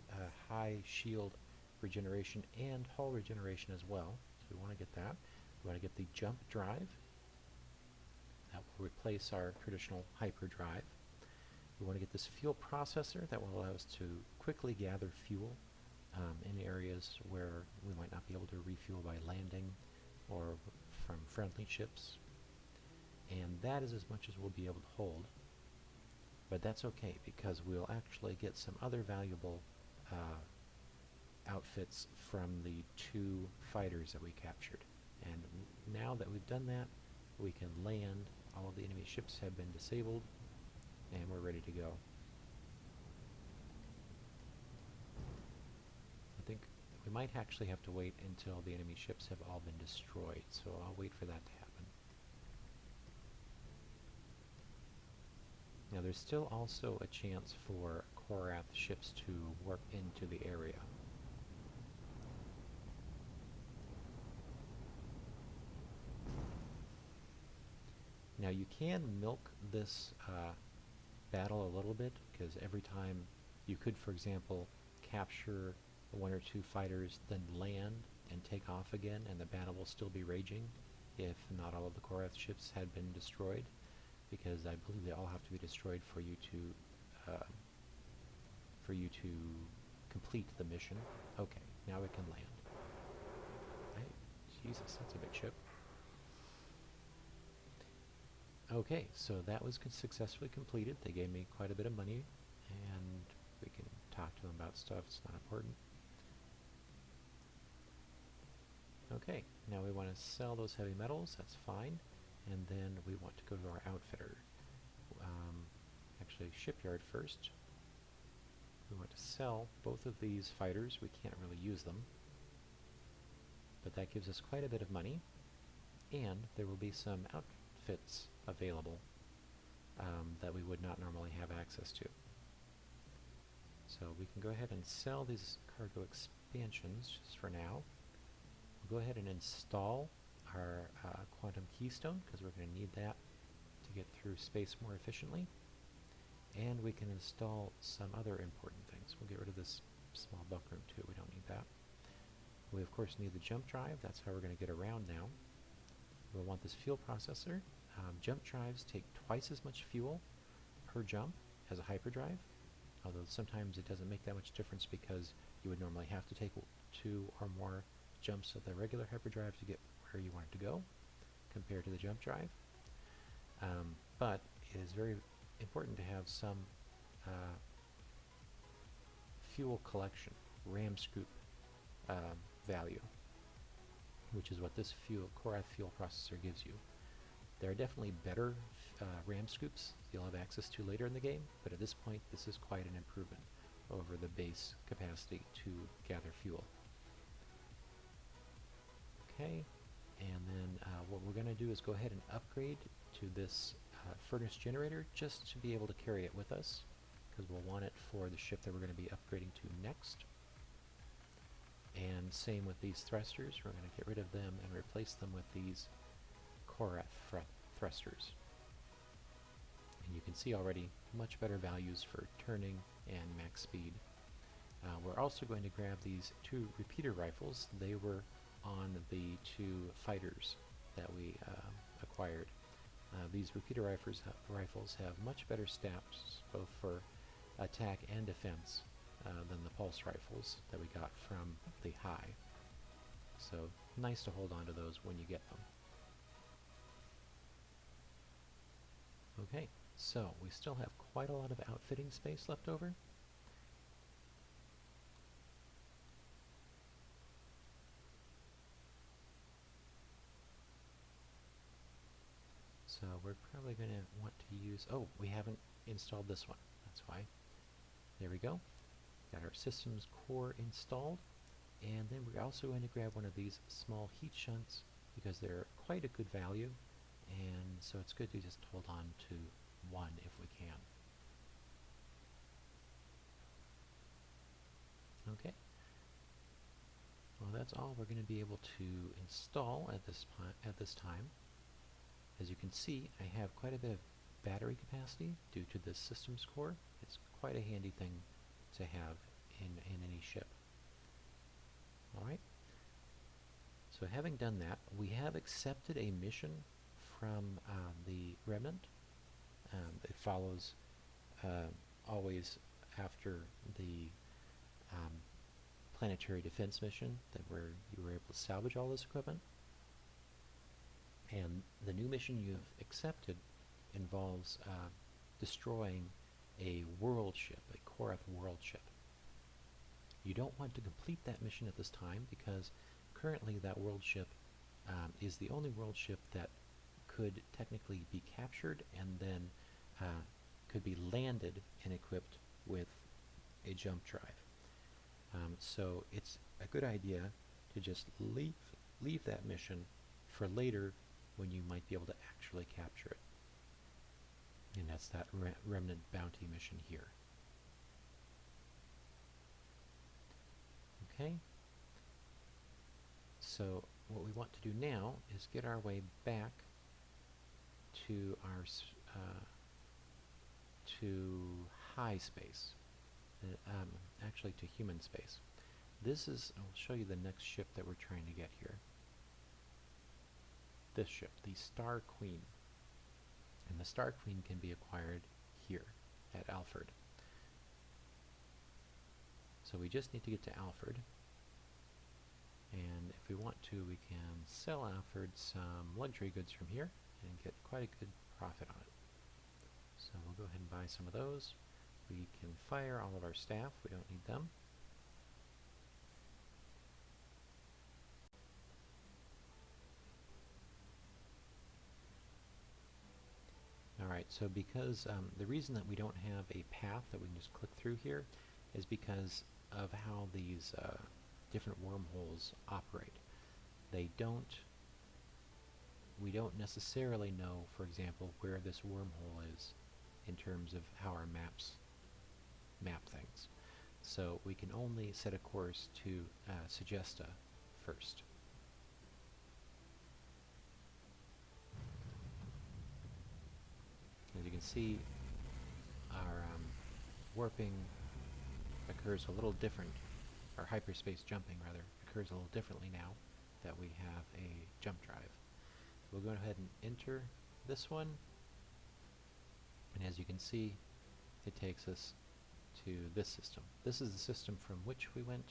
high shield regeneration and hull regeneration as well. So we want to get that. We want to get the jump drive. That will replace our traditional hyperdrive. We want to get this fuel processor that will allow us to quickly gather fuel in areas where we might not be able to refuel by landing or from friendly ships. And that is as much as we'll be able to hold. But that's okay, because we'll actually get some other valuable outfits from the 2 fighters that we captured. And now that we've done that, we can land. All of the enemy ships have been disabled, and we're ready to go. I think we might actually have to wait until the enemy ships have all been destroyed, so I'll wait for that to happen. Now there's still also a chance for Korath ships to warp into the area. Now you can milk this battle a little bit, because every time you could, for example, capture 1 or 2 fighters, then land and take off again, and the battle will still be raging if not all of the Korath ships had been destroyed, because I believe they all have to be destroyed for you to complete the mission. Okay, now we can land. Hey, Jesus, that's a big ship. Okay, so that was successfully completed. They gave me quite a bit of money, and we can talk to them about stuff. It's not important. Okay, now we want to sell those heavy metals. That's fine. And then we want to go to our outfitter. Actually, shipyard first. We want to sell both of these fighters. We can't really use them, but that gives us quite a bit of money, and there will be some outfits available that we would not normally have access to. So we can go ahead and sell these cargo expansions just for now. We'll go ahead and install our quantum keystone, because we're going to need that to get through space more efficiently. And we can install some other important things. We'll get rid of this small bunk room too. We don't need that. We of course need the jump drive. That's how we're going to get around now. We'll want this fuel processor. Jump drives take twice as much fuel per jump as a hyperdrive, although sometimes it doesn't make that much difference, because you would normally have to take 2 or more jumps of the regular hyperdrive to get where you want it to go compared to the jump drive. But it is very important to have some fuel collection, ram scoop value, which is what this Korath fuel processor gives you. There are definitely better ram scoops you'll have access to later in the game, but at this point this is quite an improvement over the base capacity to gather fuel. Okay, and then what we're going to do is go ahead and upgrade to this furnace generator, just to be able to carry it with us, because we'll want it for the ship that we're going to be upgrading to next. And same with these thrusters. We're going to get rid of them and replace them with these Korath thrusters. And you can see already much better values for turning and max speed. We're also going to grab these 2 repeater rifles. They were on the 2 fighters that we acquired. These repeater rifles have much better stats, both for attack and defense, than the pulse rifles that we got from the High. So nice to hold on to those when you get them. Okay, so we still have quite a lot of outfitting space left over. So we're probably going to want to use, oh, we haven't installed this one. That's why. There we go. Got our systems core installed. And then we're also going to grab one of these small heat shunts because they're quite a good value. And so it's good to just hold on to one if we can. Okay. Well, that's all we're going to be able to install at this time. As you can see, I have quite a bit of battery capacity due to this systems core. It's quite a handy thing to have in any ship. Alright, so having done that, we have accepted a mission from the Remnant. It follows always after the planetary defense mission where you were able to salvage all this equipment. And the new mission you've accepted involves destroying a world ship, a Korath world ship. You don't want to complete that mission at this time because currently that world ship is the only world ship that could technically be captured and then could be landed and equipped with a jump drive. So it's a good idea to just leave that mission for later when you might be able to actually capture it. And that's that Remnant Bounty mission here. Okay, so what we want to do now is get our way back to our to high space, actually to human space. This is, I'll show you the next ship that we're trying to get here. This ship, the Star Queen. And the Star Queen can be acquired here at Alfred. So we just need to get to Alfred. And if we want to, we can sell Alfred some luxury goods from here and get quite a good profit on it. So we'll go ahead and buy some of those. We can fire all of our staff. We don't need them. Alright, so because the reason that we don't have a path that we can just click through here is because of how these different wormholes operate. We don't necessarily know, for example, where this wormhole is in terms of how our maps map things. So we can only set a course to Sagesta first. As you can see, our warping occurs a little different, or hyperspace jumping rather, occurs a little differently now that we have a jump drive. We'll go ahead and enter this one, and as you can see, it takes us to this system. This is the system from which we went.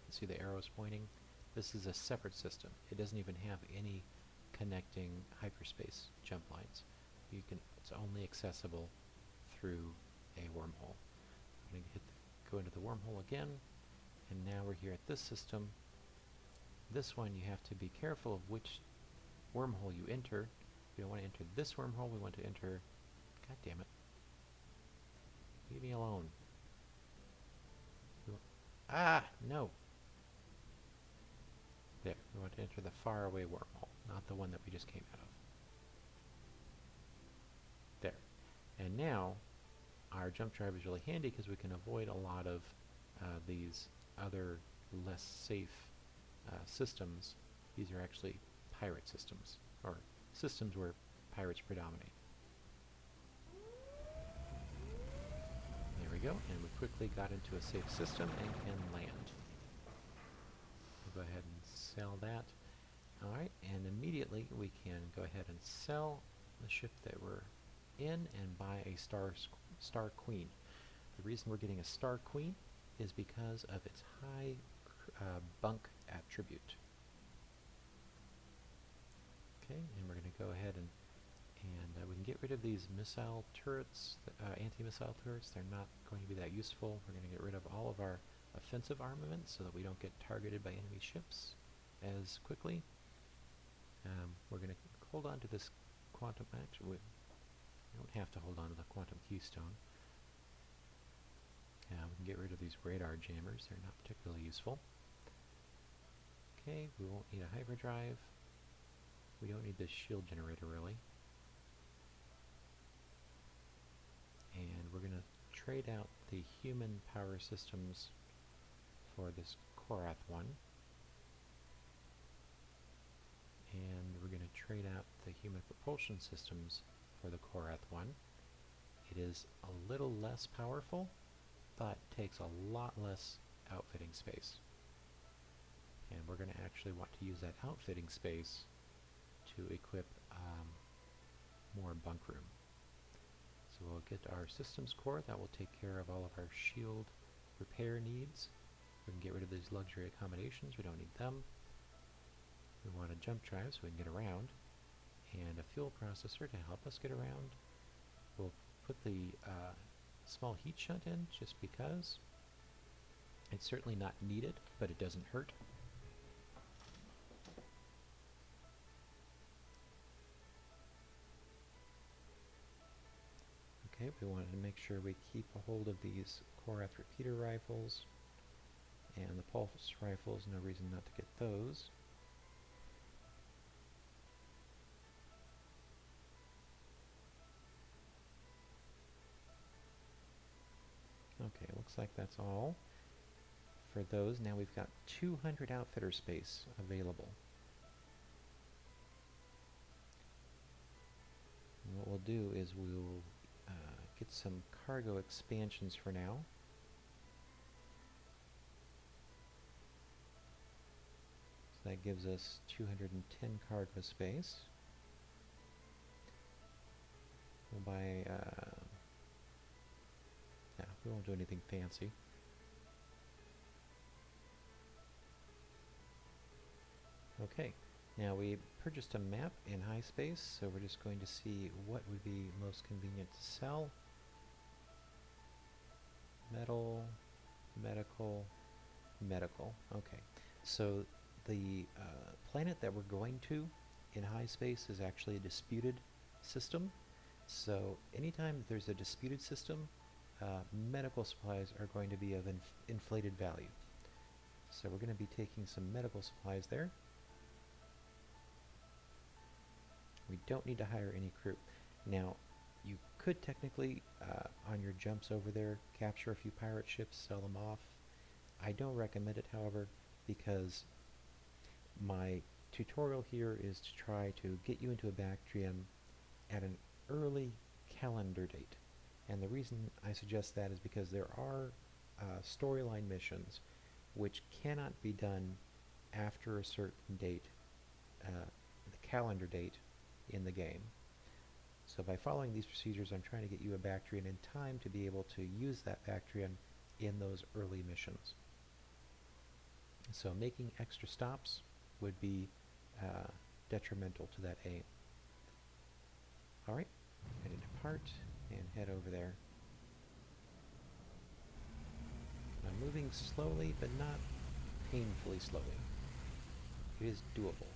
You see the arrows pointing. This is a separate system. It doesn't even have any connecting hyperspace jump lines. It's only accessible through a wormhole. I'm going to go into the wormhole again, and now we're here at this system. This one you have to be careful of which wormhole you enter. We don't want to enter this wormhole, we want to enter, god damn it, leave me alone. No. There, we want to enter the faraway wormhole, not the one that we just came out of. There. And now, our jump drive is really handy because we can avoid a lot of these other less safe systems. These are actually pirate systems, or systems where pirates predominate. There we go, and we quickly got into a safe system and can land. We'll go ahead and sell that. Alright, and immediately we can go ahead and sell the ship that we're in and buy a Star Queen. The reason we're getting a Star Queen is because of its high bunk attribute. Okay, and we're going to go ahead and we can get rid of these missile turrets, anti-missile turrets. They're not going to be that useful. We're going to get rid of all of our offensive armament so that we don't get targeted by enemy ships as quickly. We're going to hold on to this quantum, actually, we don't have to hold on to the quantum keystone. We can get rid of these radar jammers, they're not particularly useful. Okay, we won't need a hyperdrive. We don't need this shield generator really. And we're going to trade out the human power systems for this Korath one. And we're going to trade out the human propulsion systems for the Korath one. It is a little less powerful, but takes a lot less outfitting space. And we're going to actually want to use that outfitting space to equip more bunk room. So we'll get our systems core. That will take care of all of our shield repair needs. We can get rid of these luxury accommodations. We don't need them. We want a jump drive so we can get around, and a fuel processor to help us get around. We'll put the small heat shunt in just because. It's certainly not needed, but it doesn't hurt. Okay, we wanted to make sure we keep a hold of these Korath repeater rifles and the pulse rifles, no reason not to get those. Okay, looks like that's all for those. Now we've got 200 outfitter space available. And what we'll do is we'll get some cargo expansions for now. So that gives us 210 cargo space. We'll buy, we won't do anything fancy. Okay, now we purchased a map in high space, so we're just going to see what would be most convenient to sell. Metal, medical, medical. Okay, so the planet that we're going to in high space is actually a disputed system. So anytime there's a disputed system, medical supplies are going to be of inflated value. So we're going to be taking some medical supplies there. We don't need to hire any crew. Now, you could technically, on your jumps over there, capture a few pirate ships, sell them off. I don't recommend it, however, because my tutorial here is to try to get you into a Bactrian at an early calendar date. And the reason I suggest that is because there are storyline missions which cannot be done after a certain date, the calendar date in the game. So by following these procedures, I'm trying to get you a Bactrian in time to be able to use that Bactrian in those early missions. So making extra stops would be detrimental to that aim. Alright, ready to depart and head over there. I'm moving slowly, but not painfully slowly. It is doable.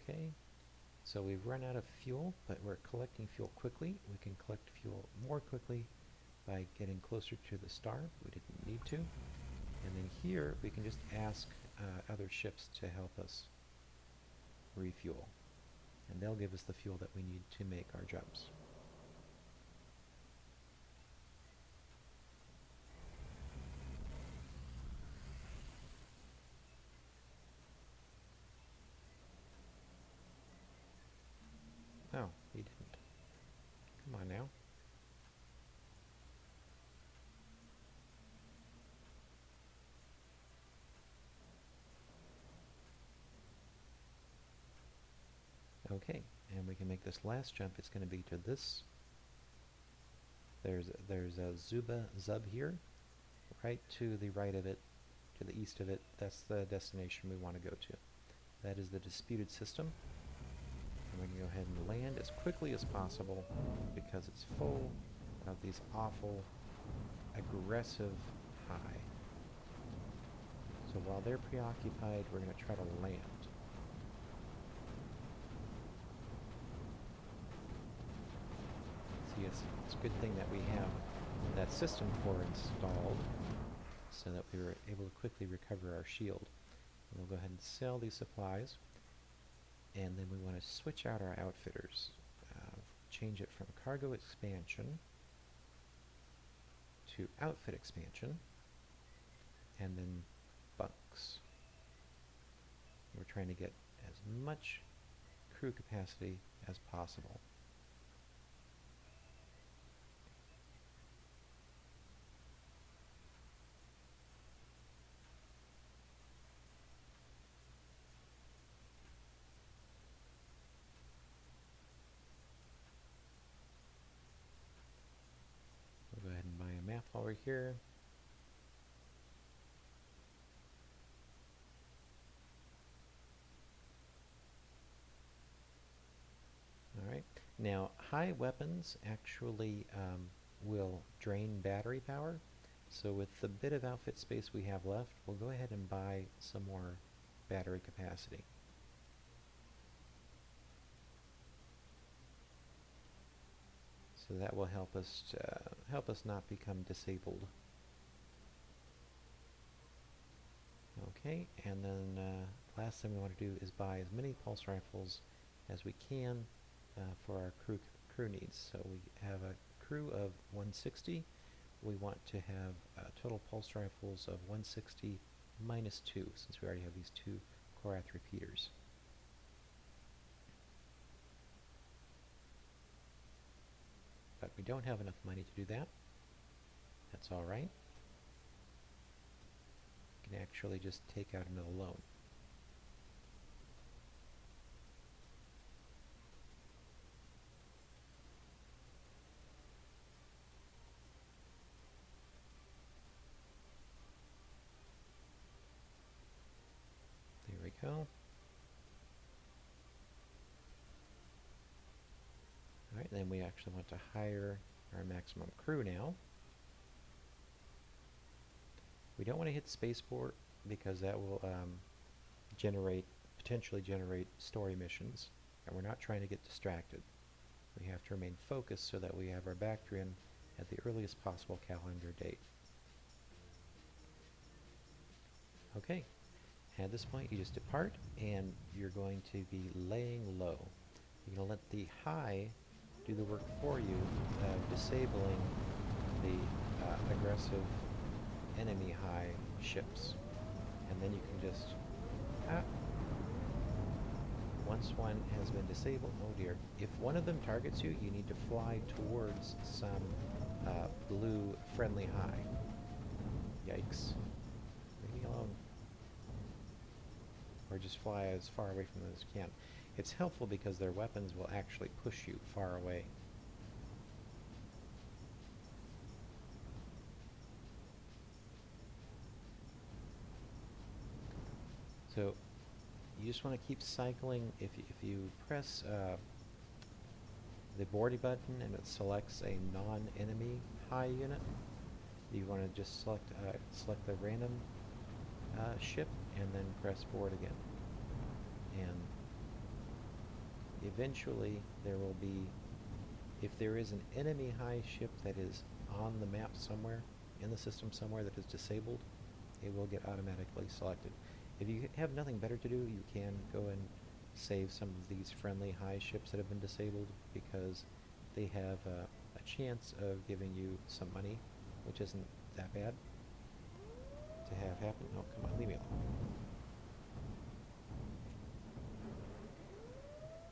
Okay, so we've run out of fuel, but we're collecting fuel quickly. We can collect fuel more quickly by getting closer to the star. We didn't need to. And then here, we can just ask other ships to help us refuel. And they'll give us the fuel that we need to make our jumps. Oh, he didn't. Come on now. Okay, and we can make this last jump. It's going to be to this. There's a Zub here, right to the right of it, to the east of it. That's the destination we want to go to. That is the disputed system. And we can go ahead and land as quickly as possible because it's full of these awful, aggressive, So while they're preoccupied, we're going to try to land. See, it's a good thing that we have that system core installed so that we were able to quickly recover our shield. And we'll go ahead and sell these supplies, and then we want to switch out our outfitters. Change it from cargo expansion to outfit expansion, and then bunks. We're trying to get as much crew capacity as possible. We'll go ahead and buy a map while we're here. Alright, now high weapons actually will drain battery power, so with the bit of outfit space we have left, we'll go ahead and buy some more battery capacity. So that will help us not become disabled. Okay, and then last thing we want to do is buy as many pulse rifles as we can for our crew needs. So we have a crew of 160. We want to have total pulse rifles of 160 minus 2, since we already have these 2 Korath repeaters. But we don't have enough money to do that. That's all right. We can actually just take out another loan. There we go. Alright, then we actually want to hire our maximum crew now. We don't want to hit spaceport because that will potentially generate story missions, and we're not trying to get distracted. We have to remain focused so that we have our Bactrian at the earliest possible calendar date. Okay, at this point you just depart, and you're going to be laying low. You're going to let the high do the work for you of disabling the aggressive enemy high ships, and then you can just once one has been disabled, oh dear, if one of them targets you, you need to fly towards some blue friendly high. Yikes. Leave me alone. Or just fly as far away from them as you can. It's helpful because their weapons will actually push you far away. So you just want to keep cycling. If you press the boarding button and it selects a non-enemy high unit, you want to just select the random ship and then press board again. And eventually there will be, if there is an enemy high ship that is on the map somewhere, in the system somewhere that is disabled, it will get automatically selected. If you have nothing better to do, you can go and save some of these friendly high ships that have been disabled, because they have a chance of giving you some money, which isn't that bad to have happen. Oh, come on, leave me alone.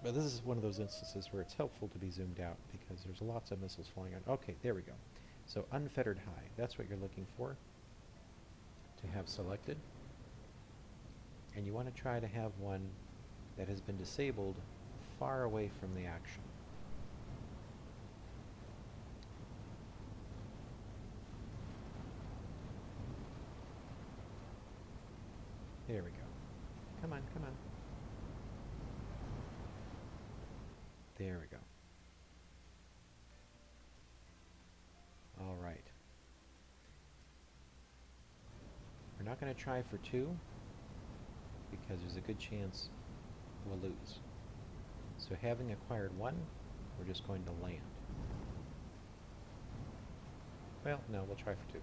But this is one of those instances where it's helpful to be zoomed out, because there's lots of missiles flying on. Okay, there we go. So unfettered high, that's what you're looking for to have selected. And you want to try to have one that has been disabled far away from the action. There we go. Come on, come on. There we go. All right. We're We're not going to try for 2 because there's a good chance we'll lose. So having acquired 1, we're just going to land. Well, no, we'll try for 2.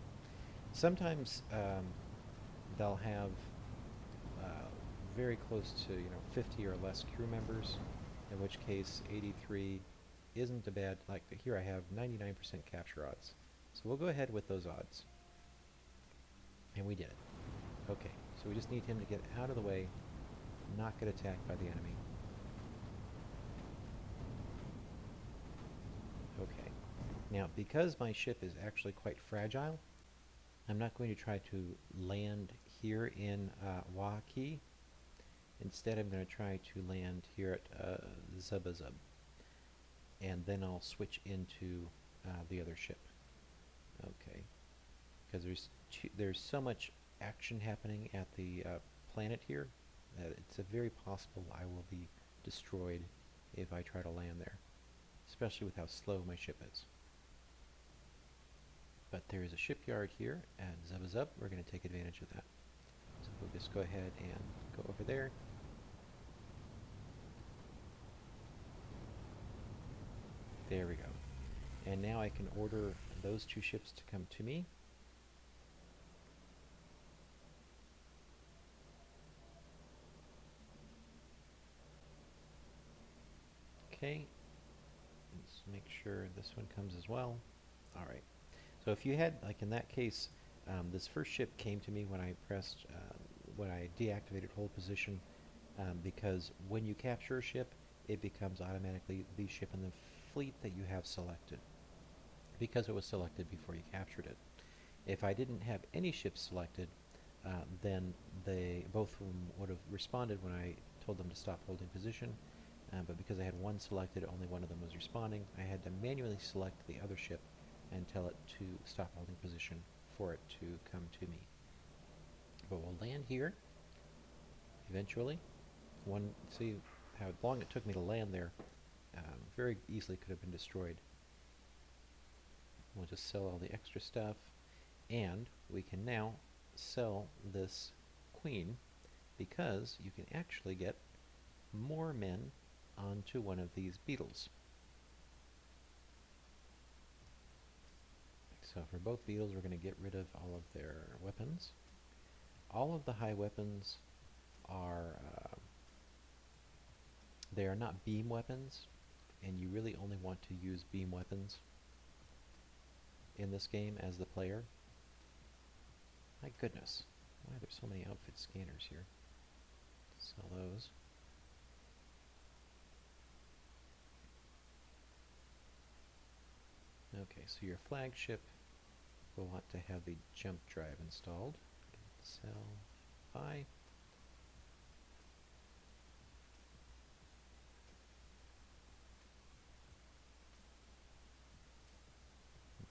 Sometimes they'll have very close to 50 or less crew members, in which case 83 isn't a bad, like here I have 99% capture odds. So we'll go ahead with those odds. And we did it. Okay, so we just need him to get out of the way, not get attacked by the enemy. Okay, now because my ship is actually quite fragile, I'm not going to try to land here in Waukee. Instead, I'm going to try to land here at Zubazub, and then I'll switch into the other ship. Okay, because there's so much action happening at the planet here that it's very possible I will be destroyed if I try to land there, especially with how slow my ship is. But there is a shipyard here at Zubazub. We're going to take advantage of that. So we'll just go ahead and go over there. There we go. And now I can order those 2 ships to come to me. Okay. Let's make sure this one comes as well. All right. So if you had, like in that case, this first ship came to me when I pressed, when I deactivated hold position, because when you capture a ship, it becomes automatically the ship in the fleet that you have selected, because it was selected before you captured it. If I didn't have any ships selected, then both of them would have responded when I told them to stop holding position, but because I had 1 selected, only 1 of them was responding. I had to manually select the other ship and tell it to stop holding position for it to come to me. But we'll land here eventually. See how long it took me to land there. Very easily could have been destroyed. We'll just sell all the extra stuff, and we can now sell this queen because you can actually get more men onto one of these beetles. So for both beetles, we're going to get rid of all of their weapons. All of the high weapons are they are not beam weapons, and you really only want to use beam weapons in this game as the player. My goodness, why are there so many outfit scanners here? Sell those. Okay, so your flagship will want to have the jump drive installed. Sell, buy.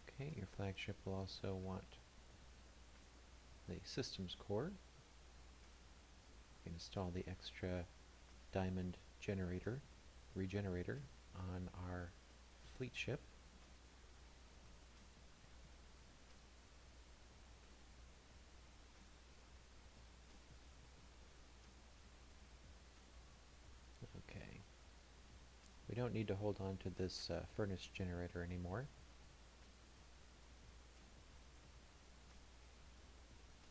Okay, your flagship will also want the systems core. Install the extra diamond regenerator on our fleet ship. Okay. We don't need to hold on to this furnace generator anymore.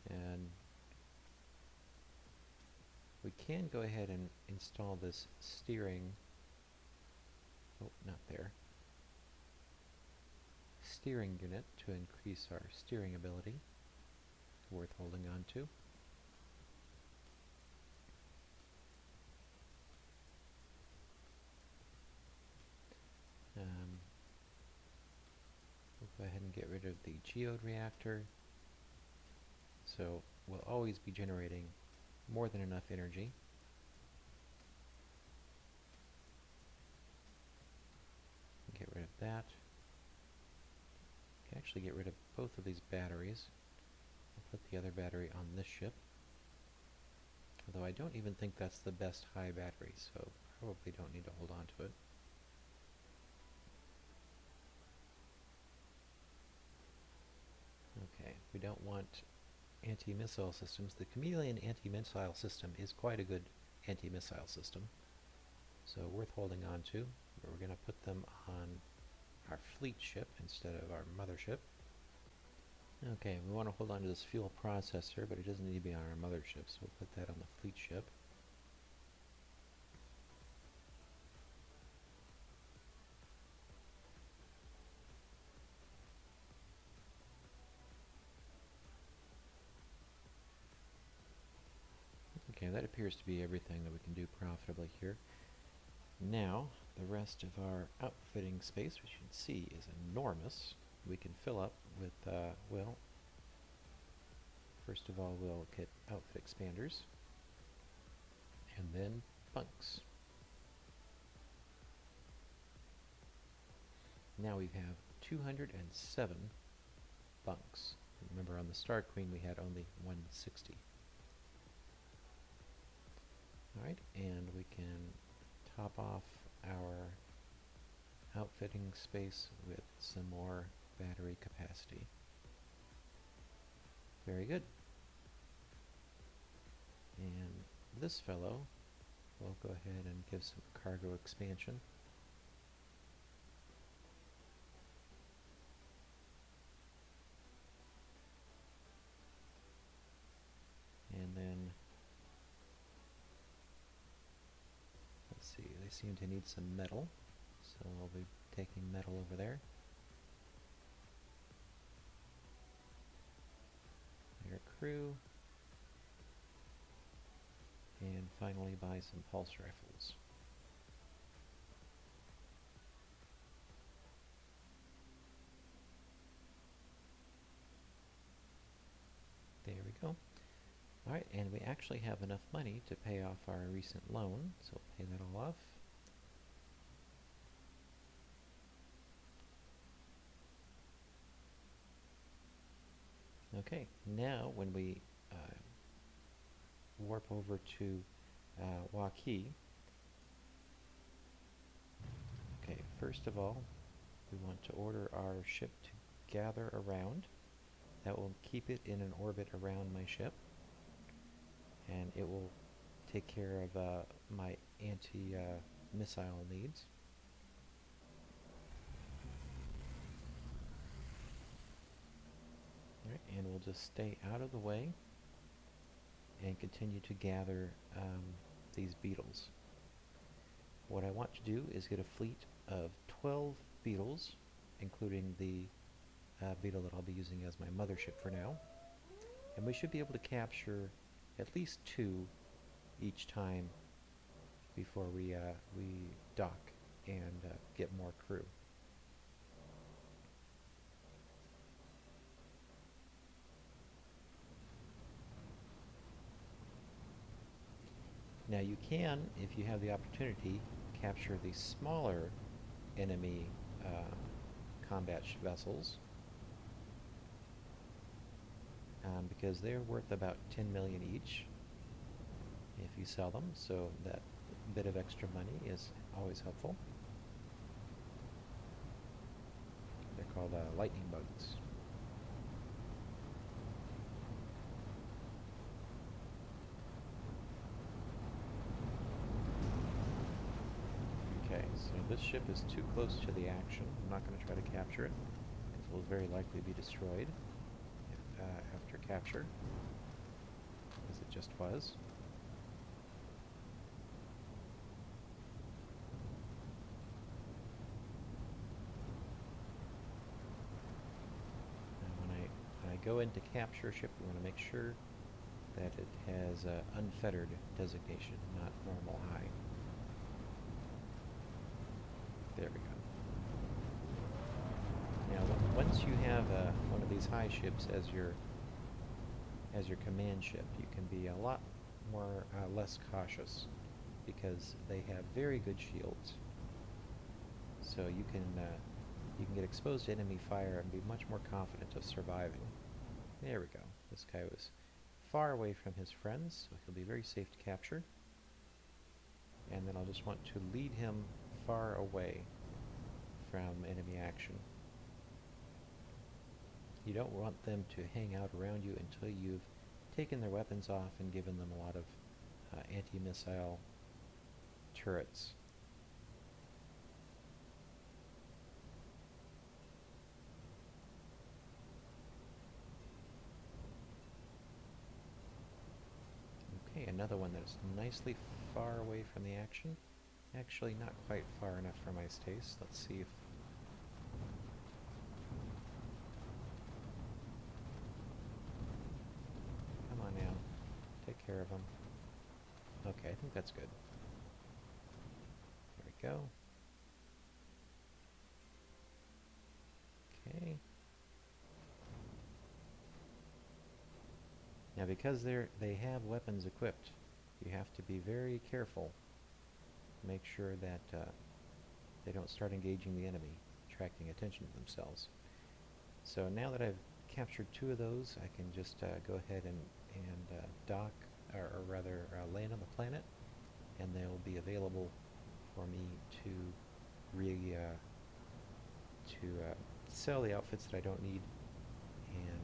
And we can go ahead and install this steering, oh, not there, steering unit to increase our steering ability. Worth holding on to. We'll go ahead and get rid of the geode reactor. So we'll always be generating more than enough energy. Get rid of that. Can actually get rid of both of these batteries. I'll put the other battery on this ship. Although I don't even think that's the best high battery, so probably don't need to hold on to it. Okay, we don't want anti-missile systems. The Chameleon anti-missile system is quite a good anti-missile system, so worth holding on to. But we're going to put them on our fleet ship instead of our mothership. Okay, we want to hold on to this fuel processor, but it doesn't need to be on our mothership, so we'll put that on the fleet ship. Okay, that appears to be everything that we can do profitably here. Now, the rest of our outfitting space, which you can see is enormous, we can fill up with, well, first of all we'll get outfit expanders, and then bunks. Now we have 207 bunks. Remember, on the Star Queen we had only 160. Alright, and we can top off our outfitting space with some more battery capacity. Very good. And this fellow, we'll go ahead and give some cargo expansion. And then, let's see, they seem to need some metal, so I'll be taking metal over there. Air crew. And finally buy some pulse rifles. There we go. Alright, and we actually have enough money to pay off our recent loan, so we'll pay that all off. Okay, now when we warp over to Waukee, okay, first of all, we want to order our ship to gather around. That will keep it in an orbit around my ship, and it will take care of my anti-missile needs. Alright, and we'll just stay out of the way and continue to gather these beetles. What I want to do is get a fleet of 12 beetles, including the beetle that I'll be using as my mothership for now. And we should be able to capture at least 2 each time before we dock and get more crew. Now you can, if you have the opportunity, capture the smaller enemy combat vessels, because they're worth about 10 million each if you sell them, so that bit of extra money is always helpful. They're called lightning bugs. Okay, so this ship is too close to the action. I'm not going to try to capture it, because it will very likely be destroyed after capture, as it just was. And when I go into capture a ship, we want to make sure that it has unfettered designation, not normal high. There we go. Now, once you have one of these high ships as your command ship, you can be a lot more less cautious, because they have very good shields. So you can get exposed to enemy fire and be much more confident of surviving. There we go. This guy was far away from his friends, so he'll be very safe to capture. And then I'll just want to lead him far away from enemy action. You don't want them to hang out around you until you've taken their weapons off and given them a lot of anti-missile turrets. Okay, another one that is nicely far away from the action. Actually, not quite far enough for my taste. Let's see if... Come on now. Take care of them. Okay, I think that's good. There we go. Okay. Now because they have weapons equipped, you have to be very careful. Make sure that they don't start engaging the enemy, attracting attention to themselves. So now that I've captured 2 of those, I can just go ahead and dock, or rather land on the planet, and they'll be available for me to sell the outfits that I don't need and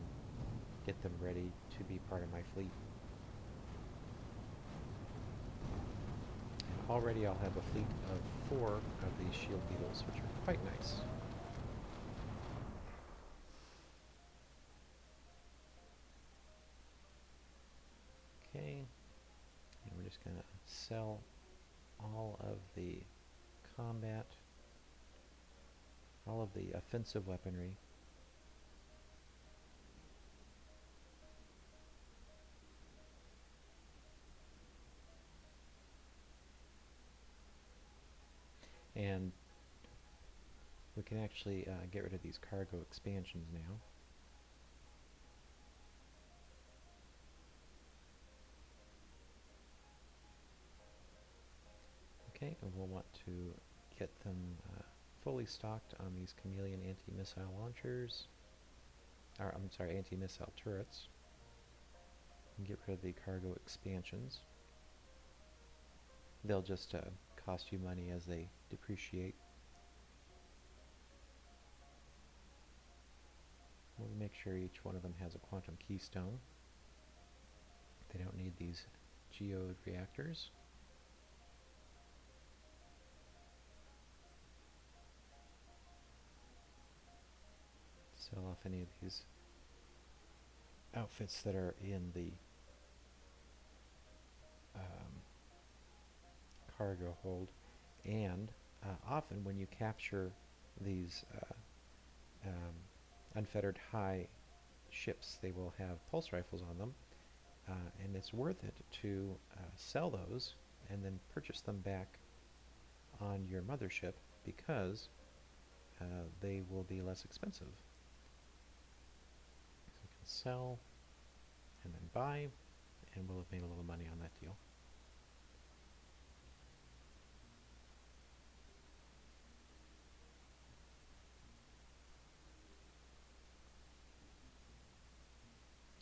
get them ready to be part of my fleet. And already I'll have a fleet of 4 of these shield beetles, which are quite nice. Okay, and we're just going to sell all of the combat, all of the offensive weaponry. And we can actually get rid of these cargo expansions now. Okay, and we'll want to get them fully stocked on these chameleon anti-missile launchers, or I'm sorry, anti-missile turrets, and get rid of the cargo expansions. They'll just cost you money as they depreciate. We'll make sure each one of them has a quantum keystone. They don't need these geode reactors. Sell off any of these outfits that are in the cargo hold. And often when you capture these unfettered high ships, they will have pulse rifles on them, and it's worth it to sell those and then purchase them back on your mothership because they will be less expensive. So we can sell and then buy, and we'll have made a little money on that deal.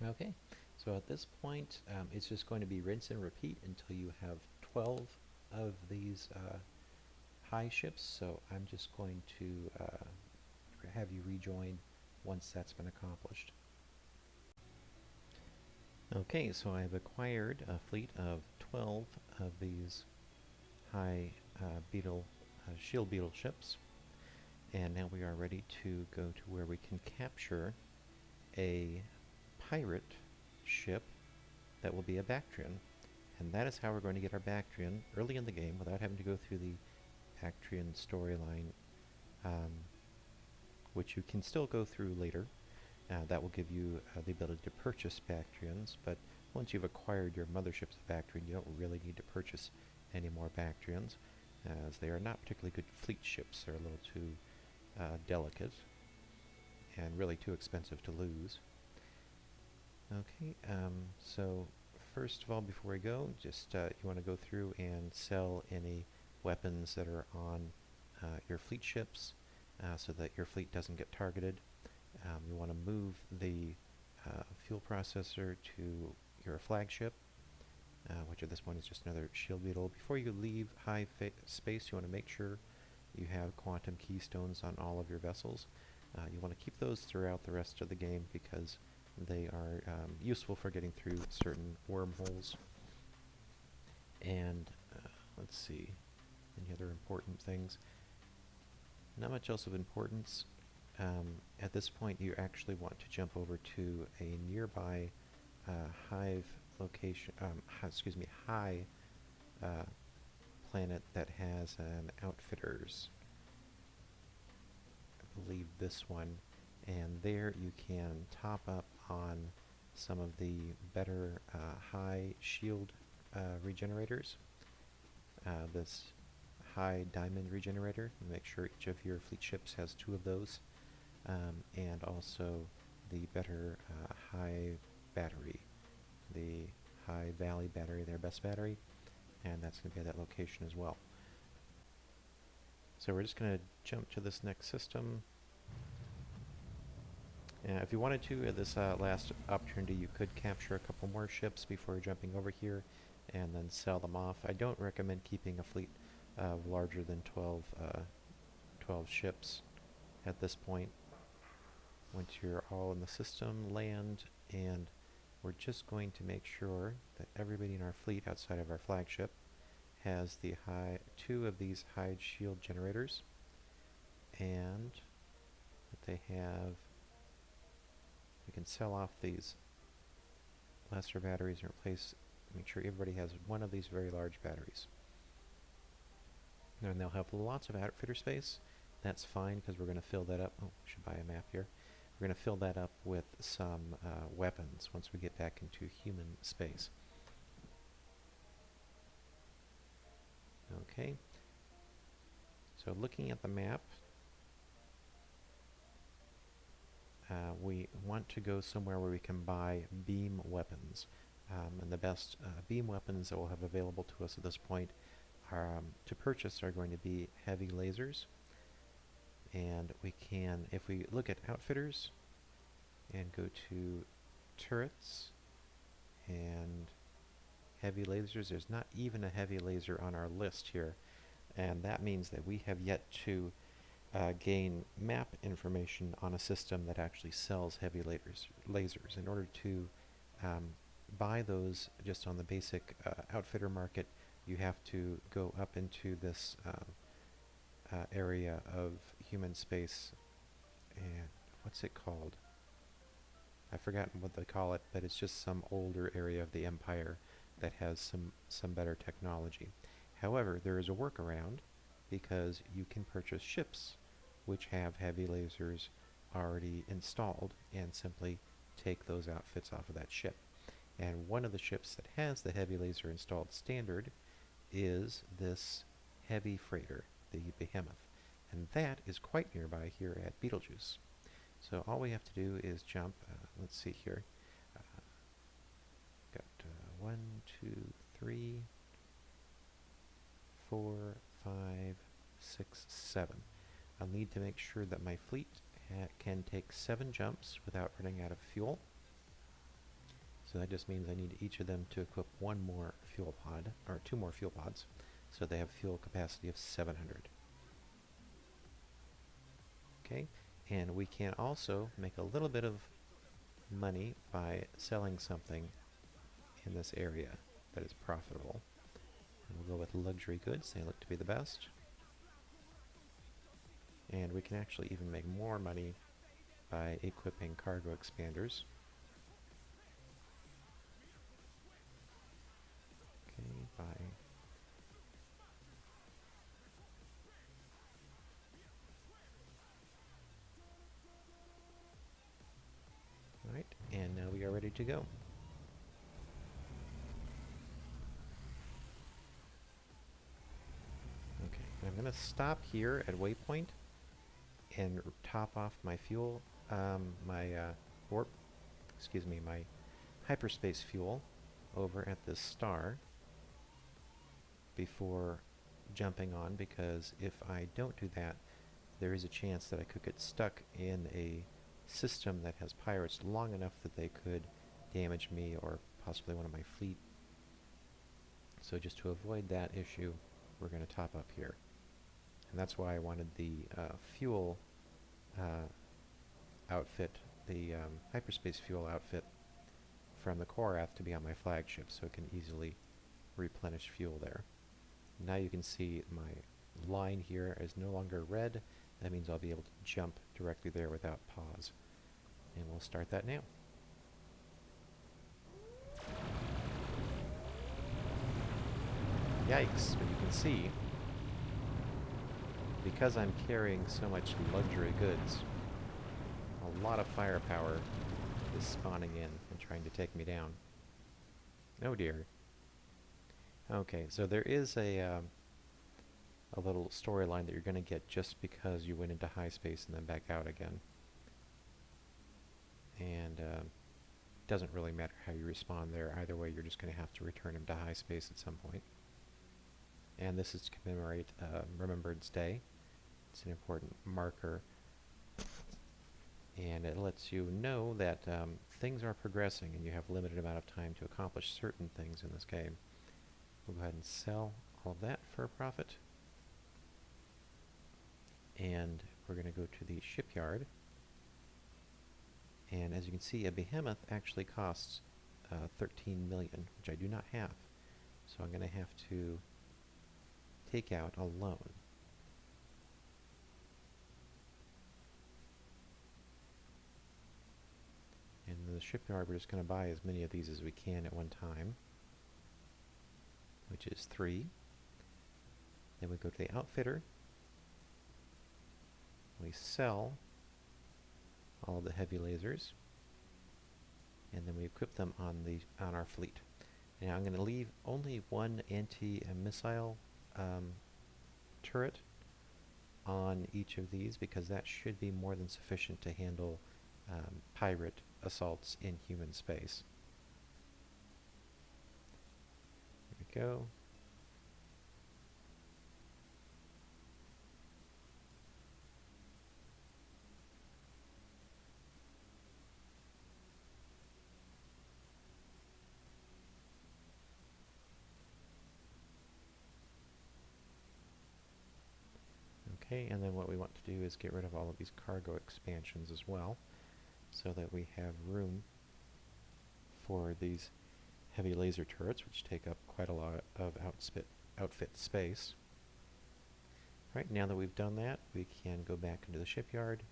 Okay, so at this point, it's just going to be rinse and repeat until you have 12 of these high ships. So I'm just going to have you rejoin once that's been accomplished. Okay, so I've acquired a fleet of 12 of these high shield beetle ships, and now we are ready to go to where we can capture a pirate ship that will be a Bactrian. And that is how we're going to get our Bactrian early in the game without having to go through the Bactrian storyline, which you can still go through later. That will give you the ability to purchase Bactrians, but once you've acquired your mothership's Bactrian, you don't really need to purchase any more Bactrians, as they are not particularly good fleet ships. They're a little too delicate and really too expensive to lose. Okay, so first of all, before we go, just you want to go through and sell any weapons that are on your fleet ships so that your fleet doesn't get targeted. You want to move the fuel processor to your flagship, which at this point is just another shield beetle. Before you leave high space, you want to make sure you have quantum keystones on all of your vessels. You want to keep those throughout the rest of the game because they are useful for getting through certain wormholes. And let's see, any other important things? Not much else of importance. At this point, you actually want to jump over to a nearby hive location, high uh, planet that has an outfitters. I believe this one. And there you can top up on some of the better high shield regenerators. This high diamond regenerator, make sure each of your fleet ships has 2 of those, and also the better high battery, the high valley battery, their best battery, and that's going to be at that location as well. So we're just going to jump to this next system. If you wanted to, at this last opportunity, you could capture a couple more ships before jumping over here and then sell them off. I don't recommend keeping a fleet larger than 12 ships at this point. Once you're all in the system, land, and we're just going to make sure that everybody in our fleet outside of our flagship has the 2 of these high shield generators, and that they have, we can sell off these lesser batteries and make sure everybody has 1 of these very large batteries. And they'll have lots of outfitter space. That's fine because we're going to fill that up. Oh, I should buy a map here. We're going to fill that up with some weapons once we get back into human space. Okay. So looking at the map, we want to go somewhere where we can buy beam weapons. And the best beam weapons that we'll have available to us at this point to purchase are going to be heavy lasers. And we can, if we look at outfitters and go to turrets and heavy lasers, there's not even a heavy laser on our list here. And that means that we have yet to gain map information on a system that actually sells heavy lasers. In order to buy those just on the basic outfitter market, you have to go up into this area of human space, and what's it called? I've forgotten what they call it, but it's just some older area of the Empire that has some better technology. However, there is a workaround because you can purchase ships which have heavy lasers already installed and simply take those outfits off of that ship. And one of the ships that has the heavy laser installed standard is this heavy freighter, the Behemoth. And that is quite nearby here at Beetlejuice. So all we have to do is jump, let's see here, got 1, 2, 3, 4, 5, 6, 7. I'll need to make sure that my fleet can take 7 jumps without running out of fuel. So that just means I need each of them to equip 1 more fuel pod, or 2 more fuel pods, so they have fuel capacity of 700. Okay, and we can also make a little bit of money by selling something in this area that is profitable. And we'll go with luxury goods, they look to be the best. And we can actually even make more money by equipping cargo expanders. Okay, buy. Alright, and now we are ready to go. Okay, I'm going to stop here at waypoint and top off my fuel, my hyperspace fuel over at this star before jumping on, because if I don't do that, there is a chance that I could get stuck in a system that has pirates long enough that they could damage me or possibly one of my fleet. So just to avoid that issue, we're going to top up here. And that's why I wanted the fuel outfit, the hyperspace fuel outfit from the Korath to be on my flagship, so it can easily replenish fuel there. Now you can see my line here is no longer red. That means I'll be able to jump directly there without pause. And we'll start that now. Yikes, but you can see, because I'm carrying so much luxury goods, a lot of firepower is spawning in and trying to take me down. Oh dear. Okay, so there is a little storyline that you're going to get just because you went into high space and then back out again. And it doesn't really matter how you respawn there. Either way, you're just going to have to return him to high space at some point. And this is to commemorate Remembrance Day. It's an important marker. And it lets you know that things are progressing and you have limited amount of time to accomplish certain things in this game. We'll go ahead and sell all of that for a profit. And we're going to go to the shipyard. And as you can see, a behemoth actually costs 13 million, which I do not have. So I'm going to have to take out a loan. And in the shipyard, we're just going to buy as many of these as we can at one time, which is 3. Then we go to the outfitter. We sell all of the heavy lasers, and then we equip them on our fleet. Now I'm going to leave only one anti-missile turret on each of these because that should be more than sufficient to handle pirate assaults in human space. There we go. Okay, and then what we want to do is get rid of all of these cargo expansions as well, so that we have room for these heavy laser turrets, which take up quite a lot of outfit space. Right, now that we've done that, we can go back into the shipyard,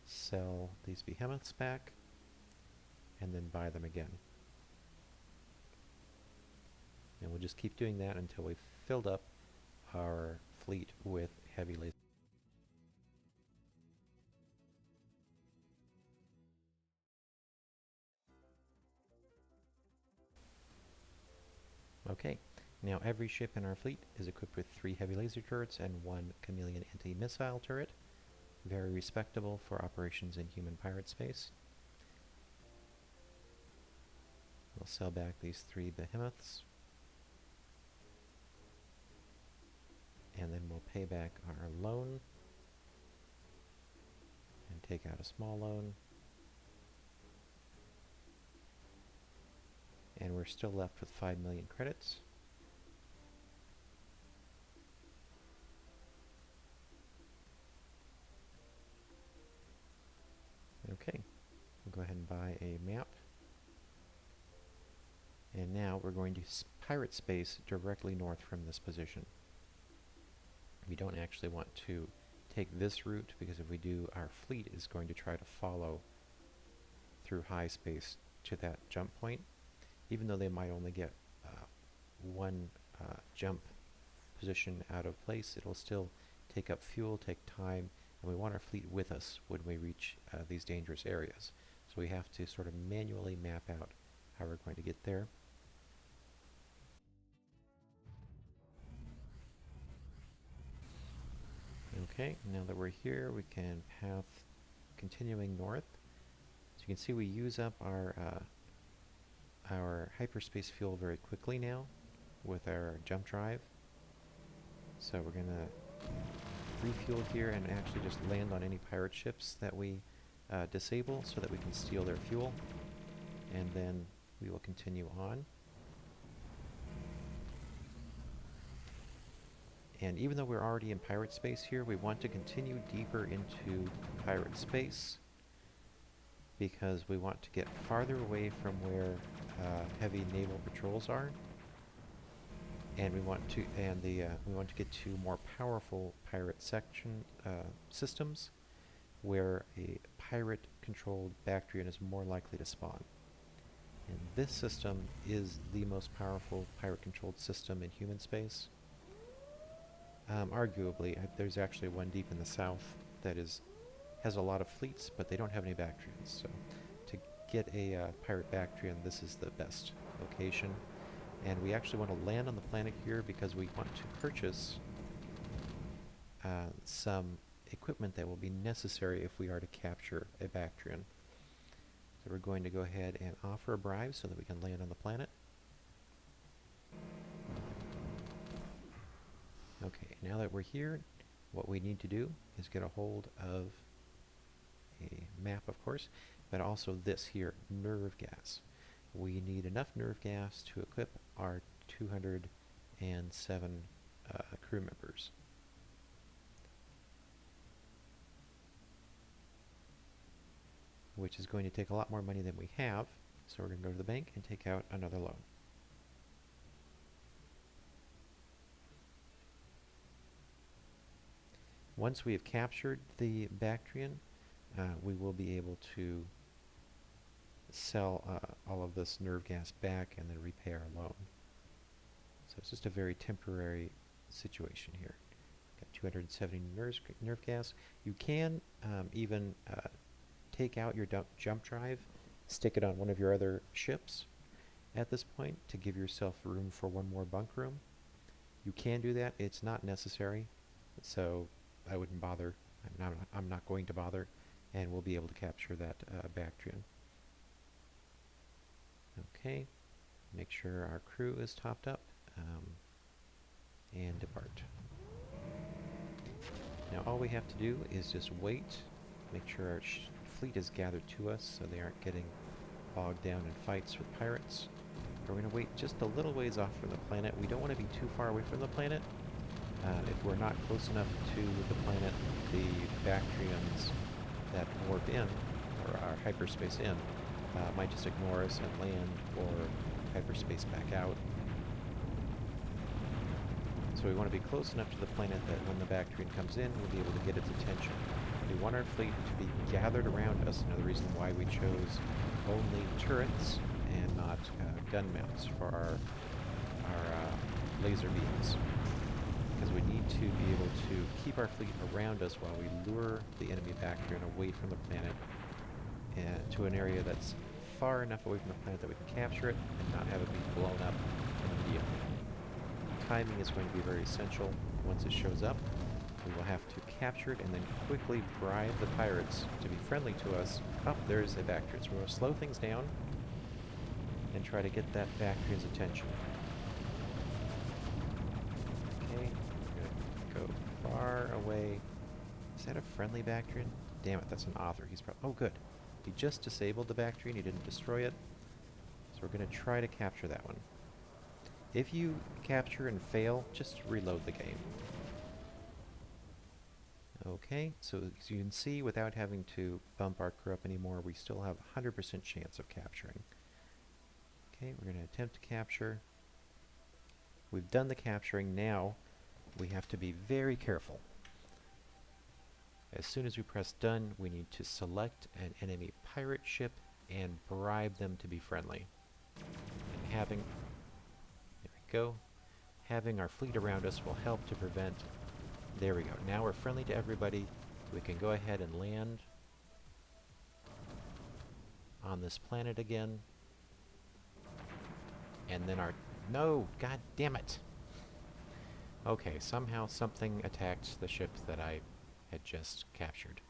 sell these behemoths back, and then buy them again. And we'll just keep doing that until we've filled up our fleet with heavy lasers. Okay, now every ship in our fleet is equipped with 3 heavy laser turrets and 1 chameleon anti-missile turret. Very respectable for operations in human pirate space. We'll sell back these 3 behemoths, and then we'll pay back our loan and take out a small loan. And we're still left with 5 million credits. Okay, we'll go ahead and buy a map. And now we're going to pirate space directly north from this position. We don't actually want to take this route because if we do, our fleet is going to try to follow through high space to that jump point. Even though they might only get one jump position out of place, it'll still take up fuel, take time, and we want our fleet with us when we reach these dangerous areas. So we have to sort of manually map out how we're going to get there. Okay, now that we're here, we can path continuing north. So you can see we use up our hyperspace fuel very quickly now with our jump drive. So we're going to refuel here and actually just land on any pirate ships that we disable so that we can steal their fuel. And then we will continue on. And even though we're already in pirate space here, we want to continue deeper into pirate space because we want to get farther away from where heavy naval patrols are, and we want to get to more powerful pirate section systems where a pirate-controlled Bactrian is more likely to spawn. And this system is the most powerful pirate-controlled system in human space. Arguably, there's actually one deep in the south that has a lot of fleets, but they don't have any Bactrians. So to get a pirate Bactrian, this is the best location. And we actually want to land on the planet here because we want to purchase some equipment that will be necessary if we are to capture a Bactrian. So we're going to go ahead and offer a bribe so that we can land on the planet. Okay, now that we're here, what we need to do is get a hold of a map, of course, but also this here, nerve gas. We need enough nerve gas to equip our 207 crew members. Which is going to take a lot more money than we have, so we're going to go to the bank and take out another loan. Once we have captured the Bactrian, we will be able to sell all of this nerve gas back and then repay our loan. So it's just a very temporary situation here. Got 270 nerve gas. You can even take out your jump drive, stick it on one of your other ships at this point to give yourself room for one more bunk room. You can do that. It's not necessary, so I wouldn't bother. I'm not going to bother, and we'll be able to capture that Bactrian. Okay, make sure our crew is topped up, and depart. Now all we have to do is just wait, make sure our fleet is gathered to us so they aren't getting bogged down in fights with pirates. We're going to wait just a little ways off from the planet. We don't want to be too far away from the planet. If we're not close enough to the planet, the Bactrians that warp in, or are hyperspace in, might just ignore us and land or hyperspace back out. So we want to be close enough to the planet that when the Bactrian comes in, we'll be able to get its attention. We want our fleet to be gathered around us. Another reason why we chose only turrets and not gun mounts for our laser beams. Because we need to be able to keep our fleet around us while we lure the enemy Bactrian away from the planet to an area that's far enough away from the planet that we can capture it and not have it be blown up immediately. Timing is going to be very essential. Once it shows up, we will have to capture it and then quickly bribe the pirates to be friendly to us. Oh, there's a Bactrian. So we're going to slow things down and try to get that Bactrian's attention. Okay, we're going to go far away. Is that a friendly Bactrian? Damn it, that's an author. He's probably... Oh, good. He just disabled the Bactrian. He didn't destroy it. So we're going to try to capture that one. If you capture and fail, just reload the game. Okay, so as you can see, without having to bump our crew up anymore, we still have a 100% chance of capturing. Okay, we're going to attempt to capture. We've done the capturing. Now we have to be very careful. As soon as we press done, we need to select an enemy pirate ship and bribe them to be friendly. And having go. Having our fleet around us will help to prevent... There we go. Now we're friendly to everybody. We can go ahead and land on this planet again. And then our... No! God damn it! Okay, somehow something attacked the ship that I had just captured.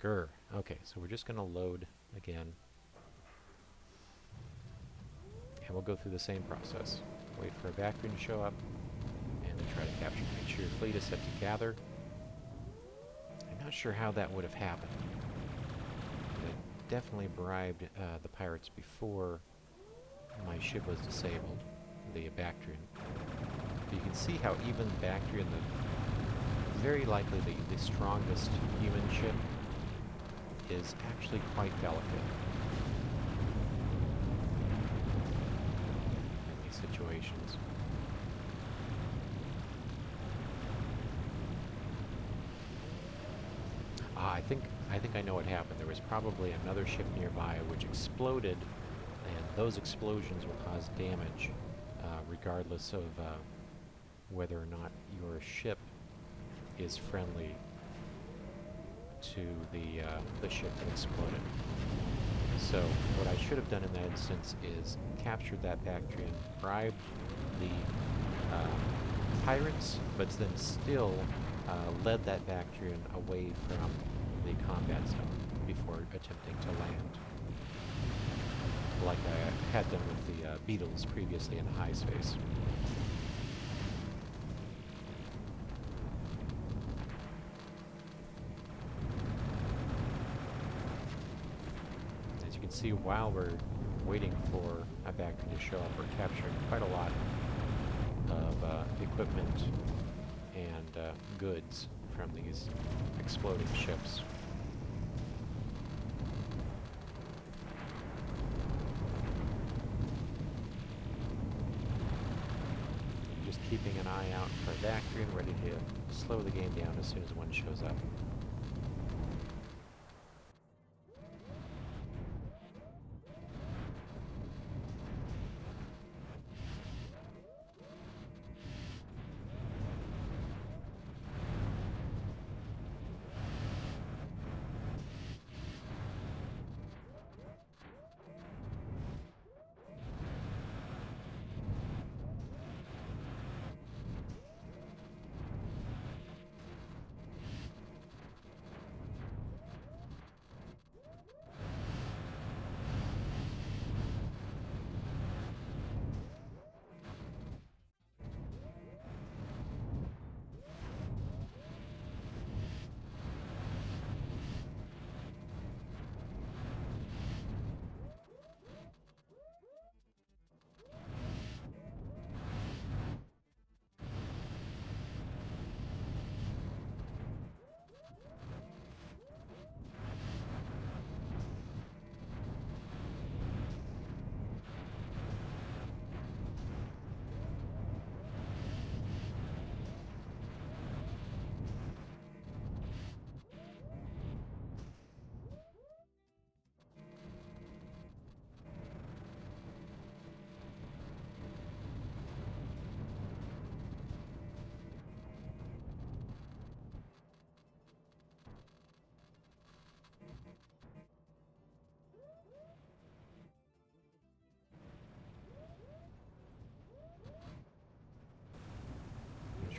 Grr. Okay, so we're just going to load again. And we'll go through the same process. Wait for a Bactrian to show up, and then try to capture. Make sure your fleet is set to gather. I'm not sure how that would have happened. I definitely bribed the pirates before my ship was disabled, the Bactrian. But you can see how even Bactrian, very likely the strongest human ship, is actually quite delicate in these situations. I think I know what happened. There was probably another ship nearby which exploded, and those explosions will cause damage, regardless of whether or not your ship is friendly to the ship that exploded. So what I should have done in that instance is captured that Bactrian, bribed the pirates, but then still led that Bactrian away from the combat zone before attempting to land, like I had done with the Beetles previously in high space. As you can see, while we're waiting for a Bactrian to show up, we're capturing quite a lot of equipment and goods from these exploding ships. Just keeping an eye out for Bactrian, ready to slow the game down as soon as one shows up.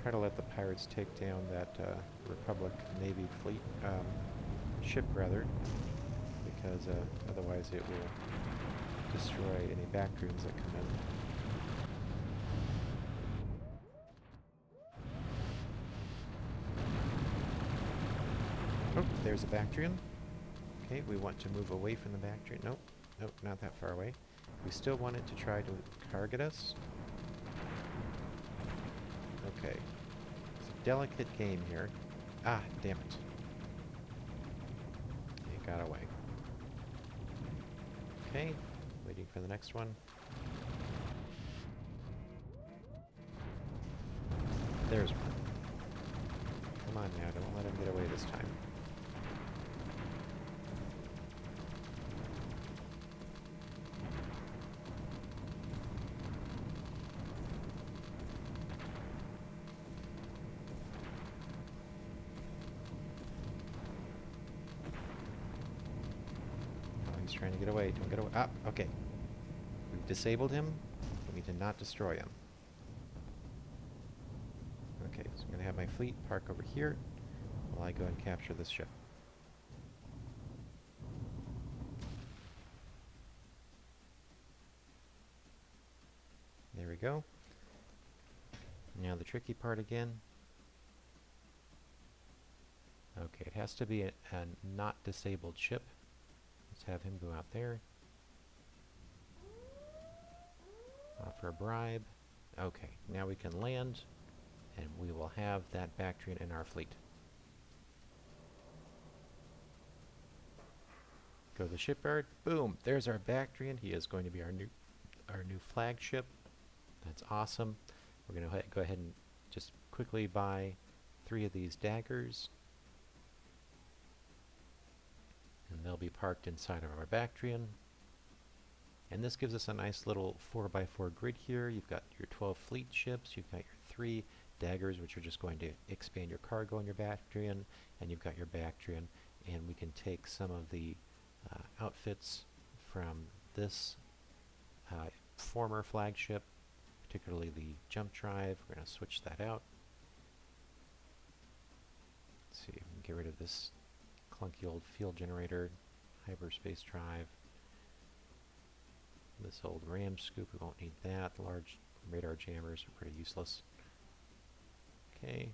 Try to let the pirates take down that Republic Navy fleet ship, rather, because otherwise it will destroy any Bactrians that come in. Oh, there's a Bactrian. Okay, we want to move away from the Bactrian. Nope, nope, not that far away. We still want it to try to target us. Okay. It's a delicate game here. Ah, damn it. It got away. Okay, waiting for the next one. There's one. Come on now, don't let him get away this time. Trying to get away. Don't get away. Ah, okay. We've disabled him. We need to not destroy him. Okay, so I'm going to have my fleet park over here while I go and capture this ship. There we go. Now the tricky part again. Okay, it has to be a not disabled ship. Let's have him go out there. Offer a bribe. Okay, now we can land, and we will have that Bactrian in our fleet. go to the shipyard. Boom! There's our Bactrian. He is going to be our new flagship. That's awesome. We're going to go ahead and just quickly buy 3 of these daggers. And they'll be parked inside of our Bactrian. And this gives us a nice little 4x4 grid here. You've got your 12 fleet ships, you've got your 3 daggers, which are just going to expand your cargo in your Bactrian, and you've got your Bactrian. And we can take some of the outfits from this former flagship, particularly the jump drive. We're going to switch that out. Let's see, we can get rid of this clunky old field generator, hyperspace drive. This old ram scoop, we won't need that. The large radar jammers are pretty useless. Okay.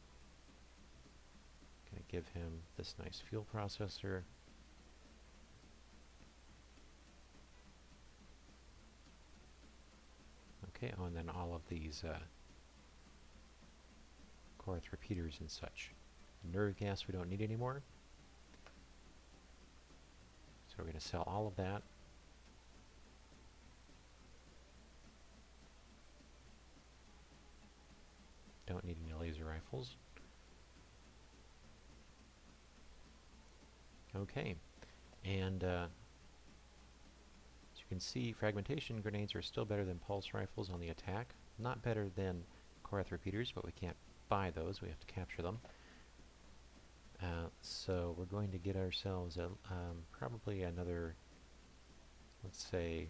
Gonna give him this nice fuel processor. Okay, oh, and then all of these Corinth repeaters and such. Nerve gas we don't need anymore. So we're going to sell all of that. Don't need any laser rifles. Okay, and as you can see, fragmentation grenades are still better than pulse rifles on the attack. Not better than Corinth repeaters, but we can't buy those. We have to capture them. So we're going to get ourselves probably another, let's say,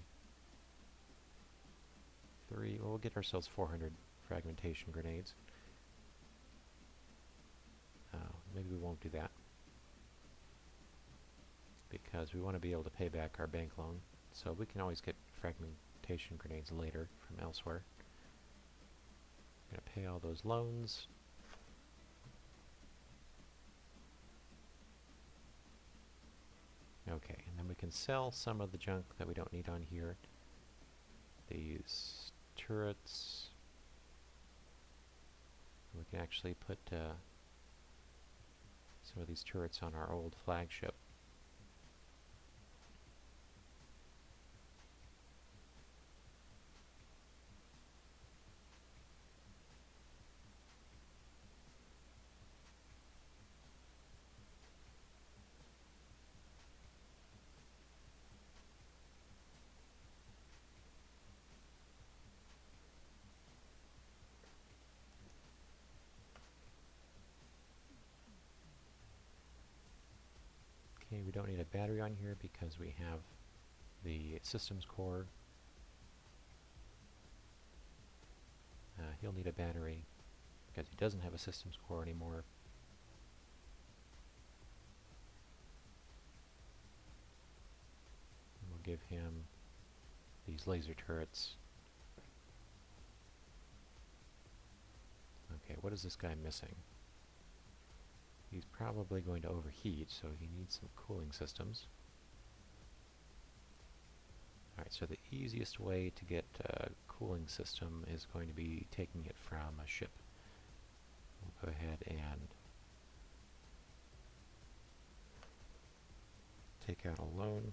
3. Well, we'll get ourselves 400 fragmentation grenades. Maybe we won't do that, because we want to be able to pay back our bank loan. So we can always get fragmentation grenades later from elsewhere. I'm going to pay all those loans. Okay, and then we can sell some of the junk that we don't need on here. These turrets. We can actually put some of these turrets on our old flagship. Okay, we don't need a battery on here because we have the systems core. He'll need a battery because he doesn't have a systems core anymore. And we'll give him these laser turrets. Okay, what is this guy missing? He's probably going to overheat, so he needs some cooling systems. Alright, so the easiest way to get a cooling system is going to be taking it from a ship. We'll go ahead and take out a loan,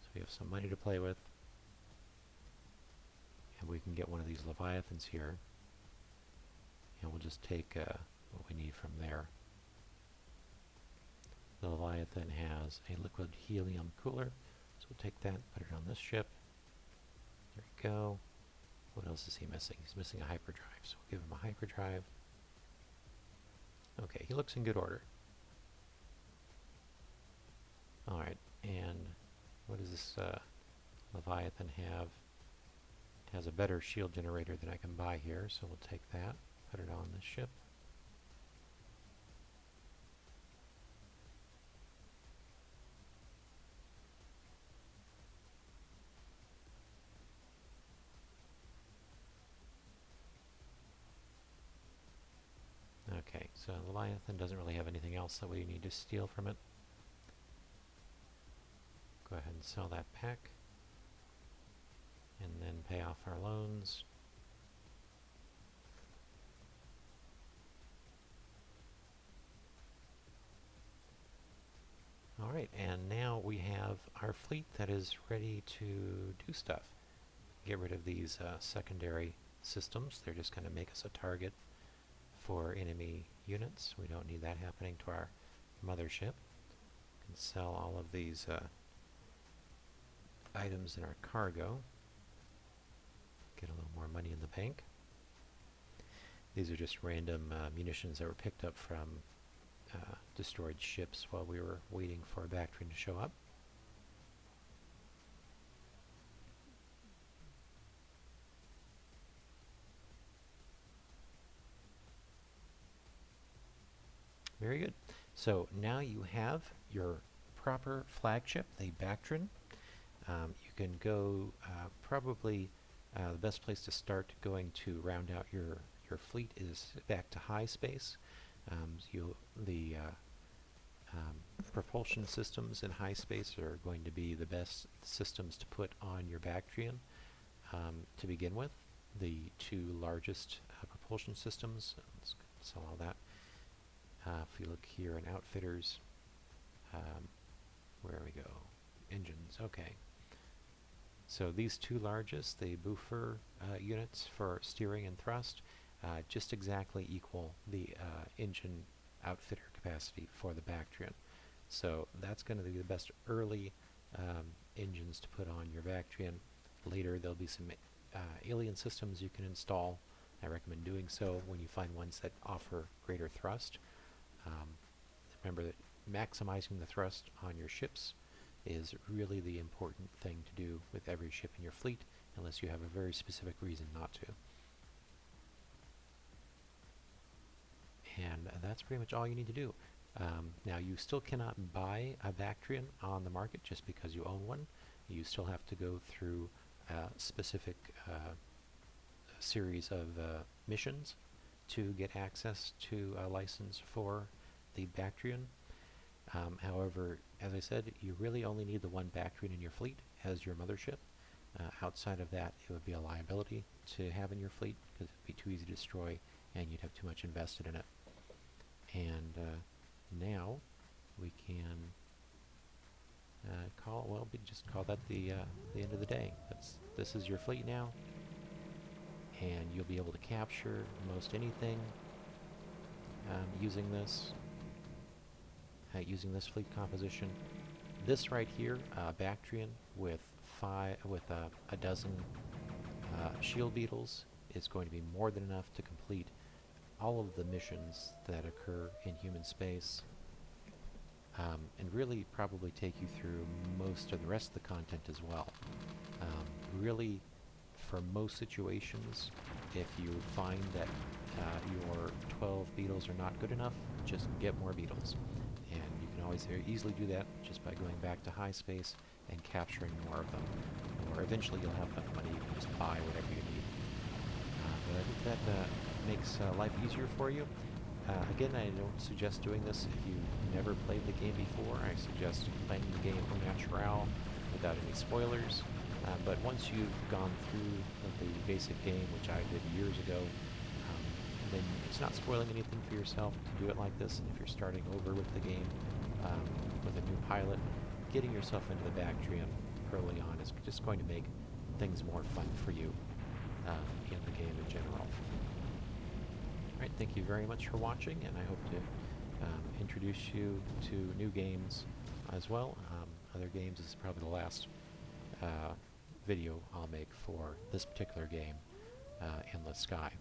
so we have some money to play with. And we can get one of these Leviathans here, and we'll just take what we need from there. The Leviathan has a liquid helium cooler, so we'll take that, put it on this ship. There we go. What else is he missing? He's missing a hyperdrive, so we'll give him a hyperdrive. Okay, he looks in good order. Alright, and what does this Leviathan have? It has a better shield generator than I can buy here, so we'll take that, put it on this ship. Okay, so Leviathan doesn't really have anything else that we need to steal from it. Go ahead and sell that pack, and then pay off our loans. Alright, and now we have our fleet that is ready to do stuff. Get rid of these secondary systems. They're just going to make us a target for enemy units. We don't need that happening to our mothership. We can sell all of these items in our cargo. Get a little more money in the bank. These are just random munitions that were picked up from destroyed ships while we were waiting for Bactrian to show up. Very good. So now you have your proper flagship, the Bactrian. You can go probably the best place to start going to round out your fleet is back to high space. The propulsion systems in high space are going to be the best systems to put on your Bactrian to begin with. The two largest propulsion systems, let's sell all that. If you look here in outfitters, where we go? Engines, okay. So these two largest, the boofer units for steering and thrust, just exactly equal the engine outfitter capacity for the Bactrian. So that's going to be the best early engines to put on your Bactrian. Later there'll be some alien systems you can install. I recommend doing so when you find ones that offer greater thrust. Remember that maximizing the thrust on your ships is really the important thing to do with every ship in your fleet, unless you have a very specific reason not to. And that's pretty much all you need to do. Now, you still cannot buy a Bactrian on the market just because you own one. You still have to go through a specific series of missions to get access to a license for the Bactrian. However, as I said, you really only need the one Bactrian in your fleet as your mothership. Outside of that, it would be a liability to have in your fleet because it would be too easy to destroy and you'd have too much invested in it. And now we can just call that the end of the day. This is your fleet now, and you'll be able to capture most anything using this fleet composition. This right here, Bactrian with a dozen shield beetles, is going to be more than enough to complete all of the missions that occur in human space, and really probably take you through most of the rest of the content as well. Really, for most situations, if you find that your 12 beetles are not good enough, just get more beetles. And you can always very easily do that just by going back to high space and capturing more of them. Or eventually you'll have enough money you can just buy whatever you need. But I think that makes life easier for you. Again, I don't suggest doing this if you've never played the game before. I suggest playing the game au naturel without any spoilers. But once you've gone through the basic game, which I did years ago, then it's not spoiling anything for yourself to do it like this. And if you're starting over with the game with a new pilot, getting yourself into the Bactrian early on is just going to make things more fun for you in the game in general. Alright, thank you very much for watching, and I hope to introduce you to new games as well. Other games, this is probably the last video I'll make for this particular game, Endless Sky.